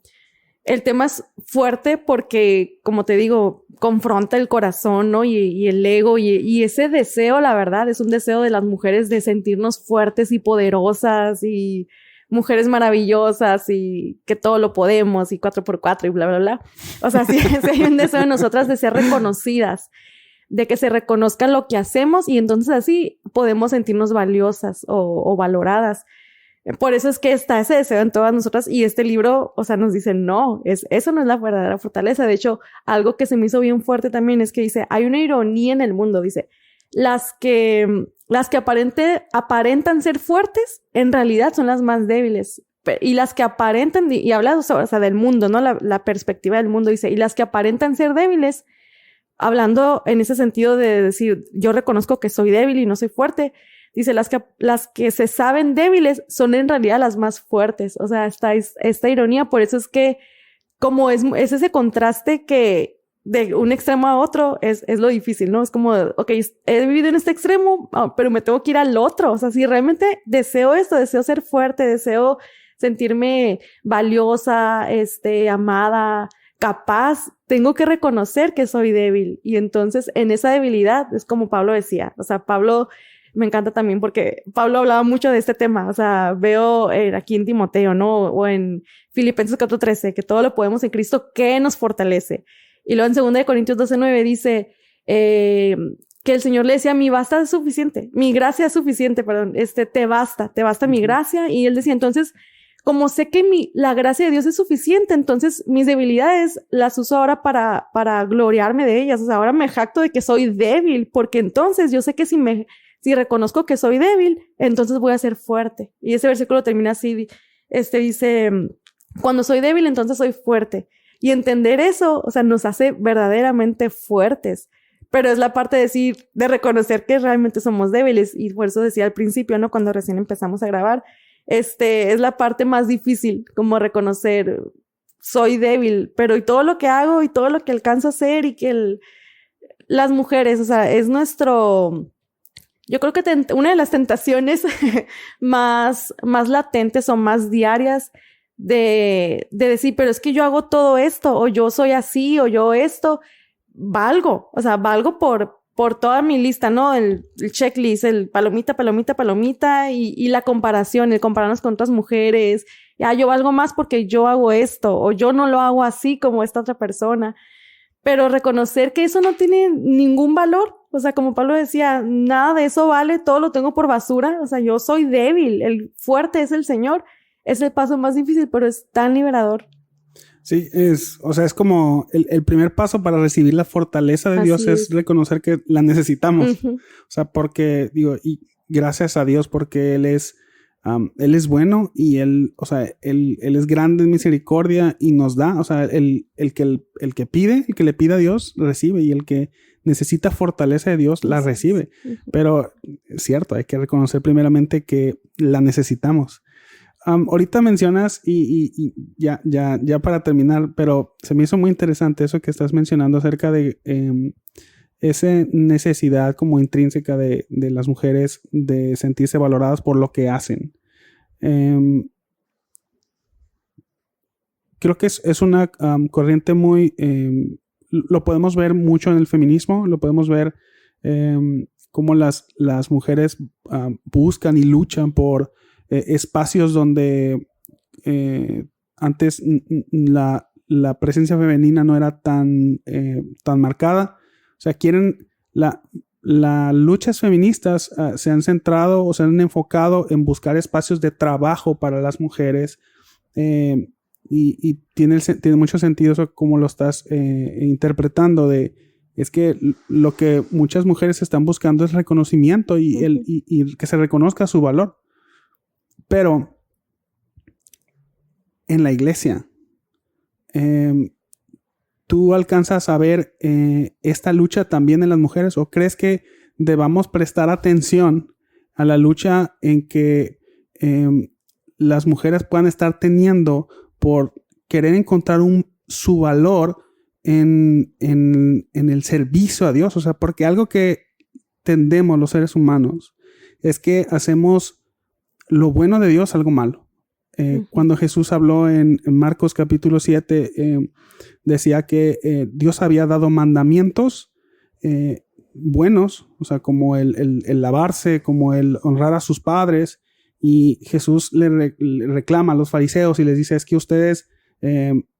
el tema es fuerte porque, como te digo, confronta el corazón, ¿no? Y el ego, y ese deseo, la verdad, es un deseo de las mujeres de sentirnos fuertes y poderosas y mujeres maravillosas y que todo lo podemos y 4x4 y bla, bla, bla. O sea, sí hay un deseo de nosotras de ser reconocidas, de que se reconozca lo que hacemos, y entonces así podemos sentirnos valiosas o valoradas. Por eso es que está ese deseo en todas nosotras y este libro, o sea, nos dice, no, eso no es la verdadera fortaleza. De hecho, algo que se me hizo bien fuerte también es que dice, hay una ironía en el mundo, dice, las que aparentan ser fuertes, en realidad son las más débiles. Y las que aparentan, y habla, o sea, del mundo, ¿no? La perspectiva del mundo, dice, y las que aparentan ser débiles, hablando en ese sentido de decir, yo reconozco que soy débil y no soy fuerte, dice, las que se saben débiles son en realidad las más fuertes. O sea, esta ironía, por eso es que como es ese contraste que de un extremo a otro es lo difícil, ¿no? Es como, ok, he vivido en este extremo, pero me tengo que ir al otro. O sea, si realmente deseo esto, deseo ser fuerte, deseo sentirme valiosa, amada, capaz, tengo que reconocer que soy débil. Y entonces, en esa debilidad, es como Pablo decía. O sea, Pablo me encanta también porque Pablo hablaba mucho de este tema. O sea, veo aquí en Timoteo, ¿no? O en Filipenses 4:13, que todo lo podemos en Cristo que nos fortalece. Y luego en 2 Corintios 12:9 dice que el Señor le decía, mi gracia es suficiente, te basta mi gracia. Y él decía, entonces, como sé que la gracia de Dios es suficiente, entonces mis debilidades las uso ahora para gloriarme de ellas. O sea, ahora me jacto de que soy débil, porque entonces yo sé que si reconozco que soy débil, entonces voy a ser fuerte. Y ese versículo termina así, dice, cuando soy débil, entonces soy fuerte. Y entender eso, o sea, nos hace verdaderamente fuertes. Pero es la parte de reconocer que realmente somos débiles. Y por eso decía al principio, ¿no? Cuando recién empezamos a grabar, es la parte más difícil, como reconocer, soy débil, pero y todo lo que hago y todo lo que alcanzo a hacer y que las mujeres, o sea, es yo creo que una de las tentaciones más latentes o más diarias de decir, pero es que yo hago todo esto, o yo soy así, o yo esto, valgo por toda mi lista, ¿no? El checklist, el palomita, y la comparación, el compararnos con otras mujeres. Yo valgo más porque yo hago esto, o yo no lo hago así como esta otra persona. Pero reconocer que eso no tiene ningún valor. O sea, como Pablo decía, nada de eso vale, todo lo tengo por basura. O sea, yo soy débil, el fuerte es el Señor. Es el paso más difícil, pero es tan liberador. Sí, es como el primer paso para recibir la fortaleza de Dios es reconocer que la necesitamos. Uh-huh. O sea, porque, y gracias a Dios porque Él es bueno y Él es grande en misericordia y nos da. O sea, el que pide, el que le pide a Dios, recibe, y el que necesita fortaleza de Dios, la recibe. Uh-huh. Pero es cierto, hay que reconocer primeramente que la necesitamos. Ahorita mencionas, y ya para terminar, pero se me hizo muy interesante eso que estás mencionando acerca de esa necesidad como intrínseca de las mujeres de sentirse valoradas por lo que hacen. Creo que es una corriente muy... lo podemos ver mucho en el feminismo, lo podemos ver cómo las mujeres buscan y luchan por espacios donde antes la presencia femenina no era tan marcada. O sea, las luchas feministas se han centrado o se han enfocado en buscar espacios de trabajo para las mujeres, y tiene mucho sentido eso como lo estás es que lo que muchas mujeres están buscando es reconocimiento y que se reconozca su valor. Pero en la iglesia, ¿tú alcanzas a ver esta lucha también en las mujeres? ¿O crees que debamos prestar atención a la lucha en que las mujeres puedan estar teniendo por querer encontrar su valor en el servicio a Dios? O sea, porque algo que tendemos los seres humanos es que hacemos lo bueno de Dios algo malo. Cuando Jesús habló en Marcos capítulo 7, decía que Dios había dado mandamientos buenos, o sea, como el lavarse, como el honrar a sus padres, y Jesús le reclama a los fariseos y les dice, es que ustedes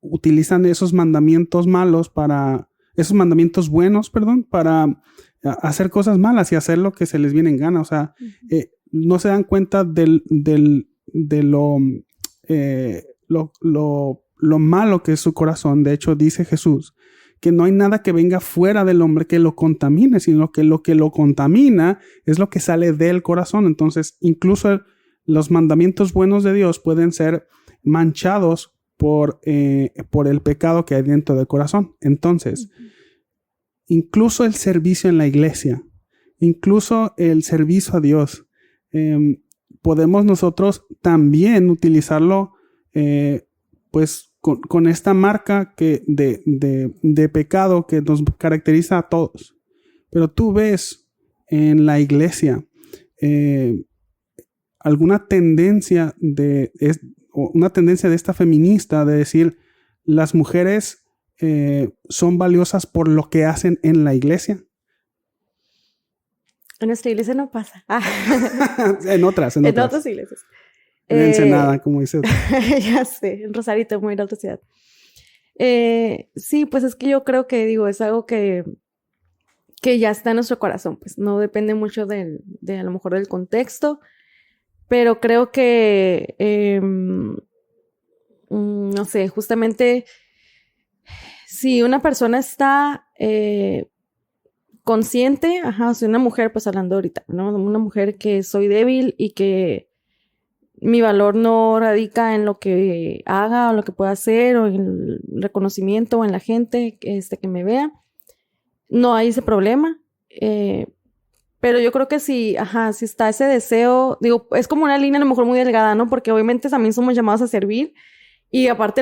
utilizan esos mandamientos buenos, para hacer cosas malas y hacer lo que se les viene en gana. O sea, no se dan cuenta del lo malo que es su corazón. De hecho, dice Jesús que no hay nada que venga fuera del hombre que lo contamine, sino que lo contamina es lo que sale del corazón. Entonces, incluso los mandamientos buenos de Dios pueden ser manchados por el pecado que hay dentro del corazón. Entonces, incluso el servicio en la iglesia, incluso el servicio a Dios, podemos nosotros también utilizarlo pues con esta marca de pecado que nos caracteriza a todos. Pero tú ves en la iglesia alguna tendencia una tendencia de esta feminista de decir las mujeres son valiosas por lo que hacen en la iglesia. En nuestra iglesia no pasa. En otras. En otras iglesias. En Ensenada, como dices. Ya sé, en Rosarito, muy en alta ciudad. Sí, pues es que yo creo que, es algo que ya está en nuestro corazón, pues no depende mucho de a lo mejor del contexto, pero creo que, no sé, justamente si una persona está consciente, o sea, una mujer, pues hablando ahorita, ¿no? Una mujer que soy débil y que mi valor no radica en lo que haga o lo que pueda hacer o en el reconocimiento o en la gente que me vea. No hay ese problema. Pero yo creo que si está ese deseo, es como una línea a lo mejor muy delgada, ¿no? Porque obviamente también somos llamados a servir y aparte,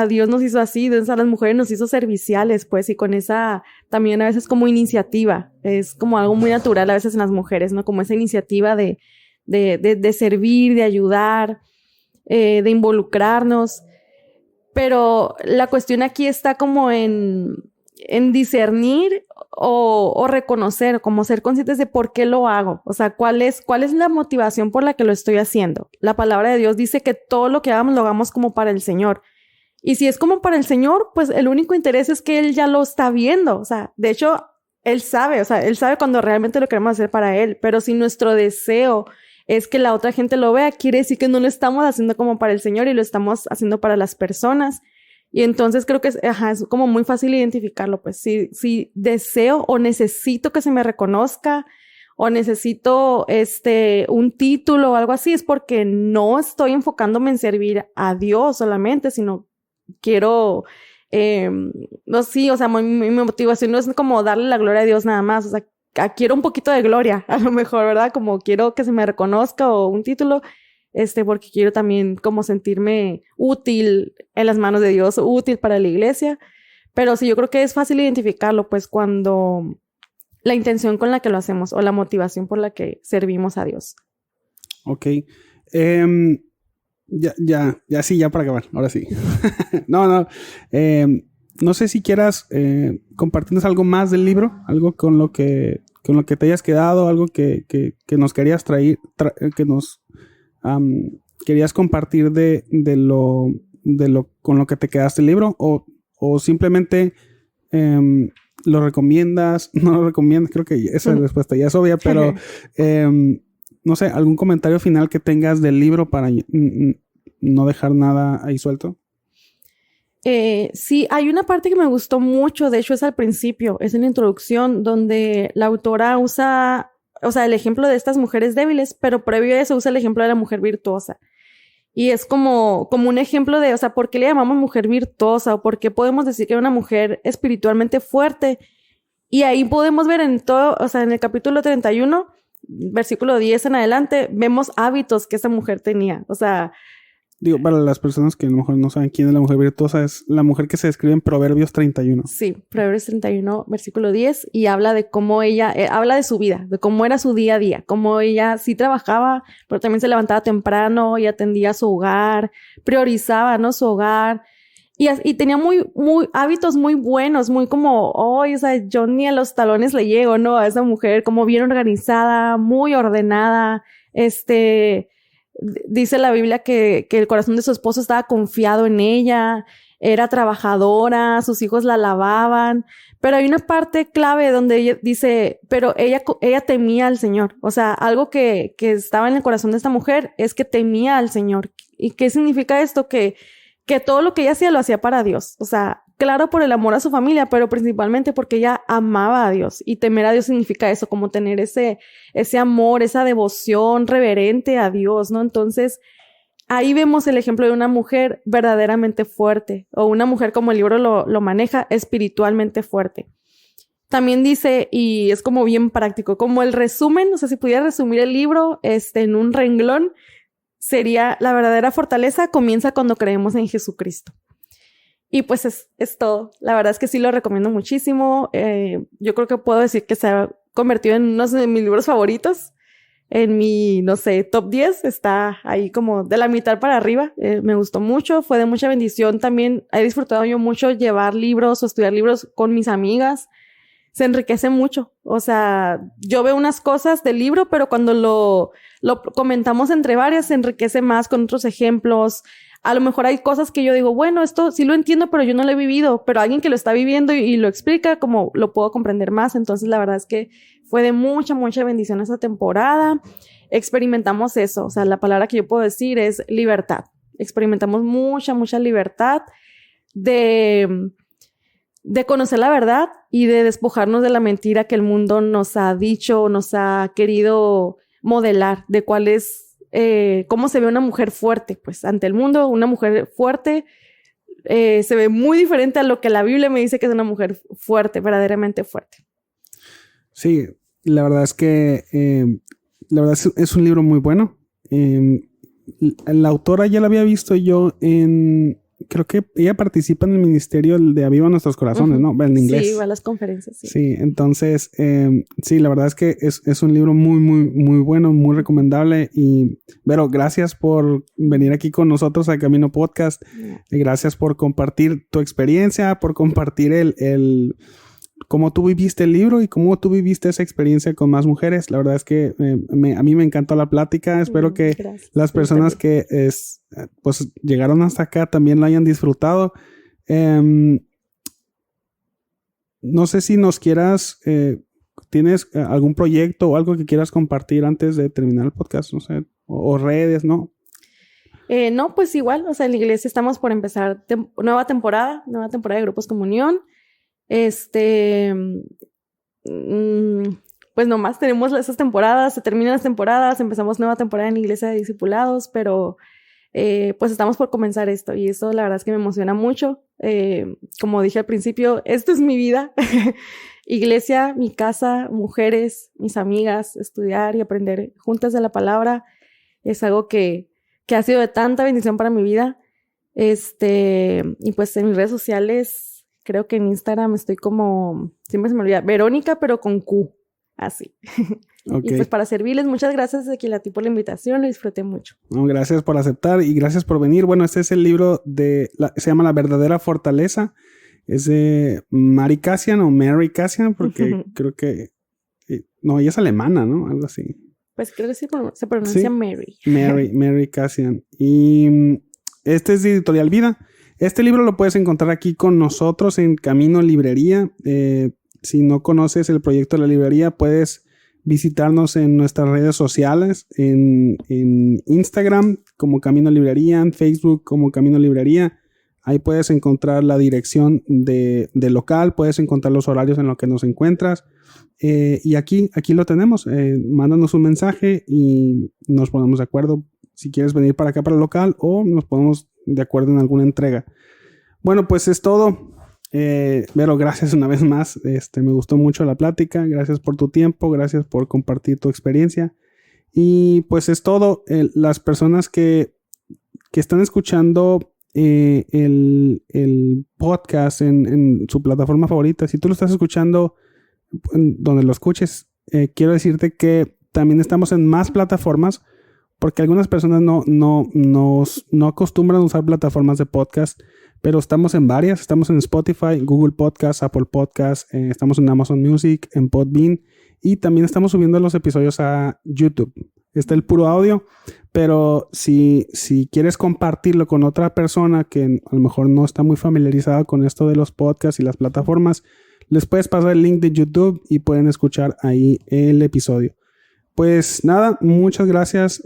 Dios nos hizo así, Dios a las mujeres nos hizo serviciales, pues, y con esa también a veces como iniciativa, es como algo muy natural a veces en las mujeres, ¿no? Como esa iniciativa de servir, de ayudar, de involucrarnos. Pero la cuestión aquí está como en discernir o reconocer, como ser conscientes de por qué lo hago. O sea, ¿cuál es la motivación por la que lo estoy haciendo? La palabra de Dios dice que todo lo que hagamos lo hagamos como para el Señor. Y si es como para el Señor, pues el único interés es que Él ya lo está viendo. O sea, de hecho, Él sabe cuando realmente lo queremos hacer para Él. Pero si nuestro deseo es que la otra gente lo vea, quiere decir que no lo estamos haciendo como para el Señor y lo estamos haciendo para las personas. Y entonces creo que es como muy fácil identificarlo, pues si deseo o necesito que se me reconozca o necesito un título o algo así, es porque no estoy enfocándome en servir a Dios solamente, sino quiero, mi motivación no es como darle la gloria a Dios nada más, o sea, quiero un poquito de gloria, a lo mejor, ¿verdad? Como quiero que se me reconozca o un título, porque quiero también como sentirme útil en las manos de Dios, útil para la iglesia. Pero sí, yo creo que es fácil identificarlo, pues, cuando la intención con la que lo hacemos o la motivación por la que servimos a Dios. Ok. Ya para acabar, ahora sí. No. No sé si quieras compartirnos algo más del libro, algo con lo que te hayas quedado, algo que nos querías que nos querías compartir de lo con lo que te quedaste el libro, o simplemente lo recomiendas, no lo recomiendas. Creo que esa respuesta ya es obvia, pero no sé, algún comentario final que tengas del libro para no dejar nada ahí suelto. Sí, hay una parte que me gustó mucho, de hecho es al principio, es en la introducción, donde la autora usa, el ejemplo de estas mujeres débiles, pero previo a eso usa el ejemplo de la mujer virtuosa. Y es como un ejemplo de, ¿por qué le llamamos mujer virtuosa? ¿O por qué podemos decir que era una mujer espiritualmente fuerte? Y ahí podemos ver en todo, en el capítulo 31, versículo 10 en adelante, vemos hábitos que esa mujer tenía, para las personas que a lo mejor no saben quién es la mujer virtuosa, es la mujer que se describe en Proverbios 31. Sí, Proverbios 31, versículo 10, y habla de cómo ella, habla de su vida, de cómo era su día a día, cómo ella sí trabajaba, pero también se levantaba temprano y atendía su hogar, priorizaba, ¿no? Su hogar, y tenía muy hábitos muy buenos, muy como, yo ni a los talones le llego, ¿no? A esa mujer, como bien organizada, muy ordenada, dice la Biblia que el corazón de su esposo estaba confiado en ella, era trabajadora, sus hijos la alababan, pero hay una parte clave donde ella dice, pero ella temía al Señor. O sea, algo que estaba en el corazón de esta mujer es que temía al Señor. ¿Y qué significa esto? Que todo lo que ella hacía lo hacía para Dios. O sea, claro, por el amor a su familia, pero principalmente porque ella amaba a Dios. Y temer a Dios significa eso, como tener ese amor, esa devoción reverente a Dios, ¿no? Entonces, ahí vemos el ejemplo de una mujer verdaderamente fuerte, o una mujer, como el libro lo maneja, espiritualmente fuerte. También dice, y es como bien práctico, como el resumen, o sea, si pudiera resumir el libro en un renglón, sería: la verdadera fortaleza comienza cuando creemos en Jesucristo. Y pues es todo. La verdad es que sí lo recomiendo muchísimo. Yo creo que puedo decir que se ha convertido en uno de mis libros favoritos. En mi, no sé, top 10 está ahí como de la mitad para arriba. Me gustó mucho, fue de mucha bendición. También he disfrutado yo mucho llevar libros o estudiar libros con mis amigas. Se enriquece mucho. O sea, yo veo unas cosas del libro, pero cuando lo comentamos entre varias, se enriquece más con otros ejemplos. A lo mejor hay cosas que yo digo, bueno, esto sí lo entiendo, pero yo no lo he vivido, pero alguien que lo está viviendo y lo explica, como lo puedo comprender más. Entonces, la verdad es que fue de mucha, mucha bendición esta temporada. Experimentamos eso. O sea, la palabra que yo puedo decir es libertad. Experimentamos mucha, mucha libertad de conocer la verdad y de despojarnos de la mentira que el mundo nos ha dicho, nos ha querido modelar, de cuál es, cómo se ve una mujer fuerte. Pues ante el mundo, una mujer fuerte se ve muy diferente a lo que la Biblia me dice que es una mujer fuerte, verdaderamente fuerte. Sí, la verdad es que es un libro muy bueno. La autora ya la había visto yo creo que ella participa en el ministerio de Aviva Nuestros Corazones, ¿no? En inglés. Sí, va a las conferencias, sí. Sí, entonces, sí, la verdad es que es un libro muy, muy, muy bueno, muy recomendable. Y, Vero, gracias por venir aquí con nosotros a Camino Podcast. Y gracias por compartir tu experiencia, por compartir cómo tú viviste el libro y cómo tú viviste esa experiencia con más mujeres. La verdad es que a mí me encantó la plática. Espero que las personas que pues llegaron hasta acá también lo hayan disfrutado. No sé si nos quieras, ¿tienes algún proyecto o algo que quieras compartir antes de terminar el podcast? No sé, o redes, ¿no? No, pues igual, o sea, en la iglesia estamos por empezar nueva temporada de Grupos Comunión. Pues nomás tenemos esas temporadas, se terminan las temporadas, empezamos nueva temporada en la iglesia de discipulados, pero pues estamos por comenzar esto y eso la verdad es que me emociona mucho. Como dije al principio, esto es mi vida. Iglesia, mi casa, mujeres, mis amigas, estudiar y aprender juntas de la palabra es algo que ha sido de tanta bendición para mi vida. Y pues en mis redes sociales, creo que en Instagram estoy como, siempre se me olvida, Verónica, pero con Q, así. Okay. Y pues para servirles, muchas gracias a ti por la invitación, lo disfruté mucho. No, gracias por aceptar y gracias por venir. Bueno, este es el libro se llama La verdadera fortaleza. Es de Mary Kassian o Mary Kassian, porque creo que, no, ella es alemana, ¿no? Algo así. Pues creo que sí se pronuncia ¿sí? Mary Kassian. Y este es de Editorial Vida. Este libro lo puedes encontrar aquí con nosotros en Camino Librería. Si no conoces el proyecto de la librería, puedes visitarnos en nuestras redes sociales, en Instagram como Camino Librería, en Facebook como Camino Librería. Ahí puedes encontrar la dirección de local, puedes encontrar los horarios en los que nos encuentras. Y aquí lo tenemos. Mándanos un mensaje y nos ponemos de acuerdo si quieres venir para acá para el local o nos ponemos de acuerdo en alguna entrega. Bueno, pues es todo. Vero, gracias una vez más. Me gustó mucho la plática. Gracias por tu tiempo. Gracias por compartir tu experiencia. Y pues es todo. Las personas que están escuchando el podcast en su plataforma favorita, si tú lo estás escuchando donde lo escuches, quiero decirte que también estamos en más plataformas, porque algunas personas no acostumbran a usar plataformas de podcast, pero estamos en varias. Estamos en Spotify, Google Podcast, Apple Podcast, estamos en Amazon Music, en Podbean, y también estamos subiendo los episodios a YouTube. está el puro audio. Pero si quieres compartirlo con otra persona que a lo mejor no está muy familiarizada con esto de los podcasts y las plataformas, les puedes pasar el link de YouTube y pueden escuchar ahí el episodio. Pues nada, muchas gracias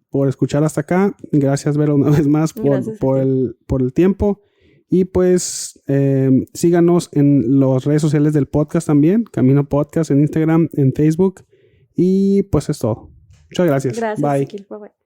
por escuchar hasta acá. Gracias, Vera, una vez más por el tiempo. Y pues síganos en las redes sociales del podcast también. Camino Podcast en Instagram, en Facebook. Y pues es todo. Muchas gracias. Gracias. Bye. Bye.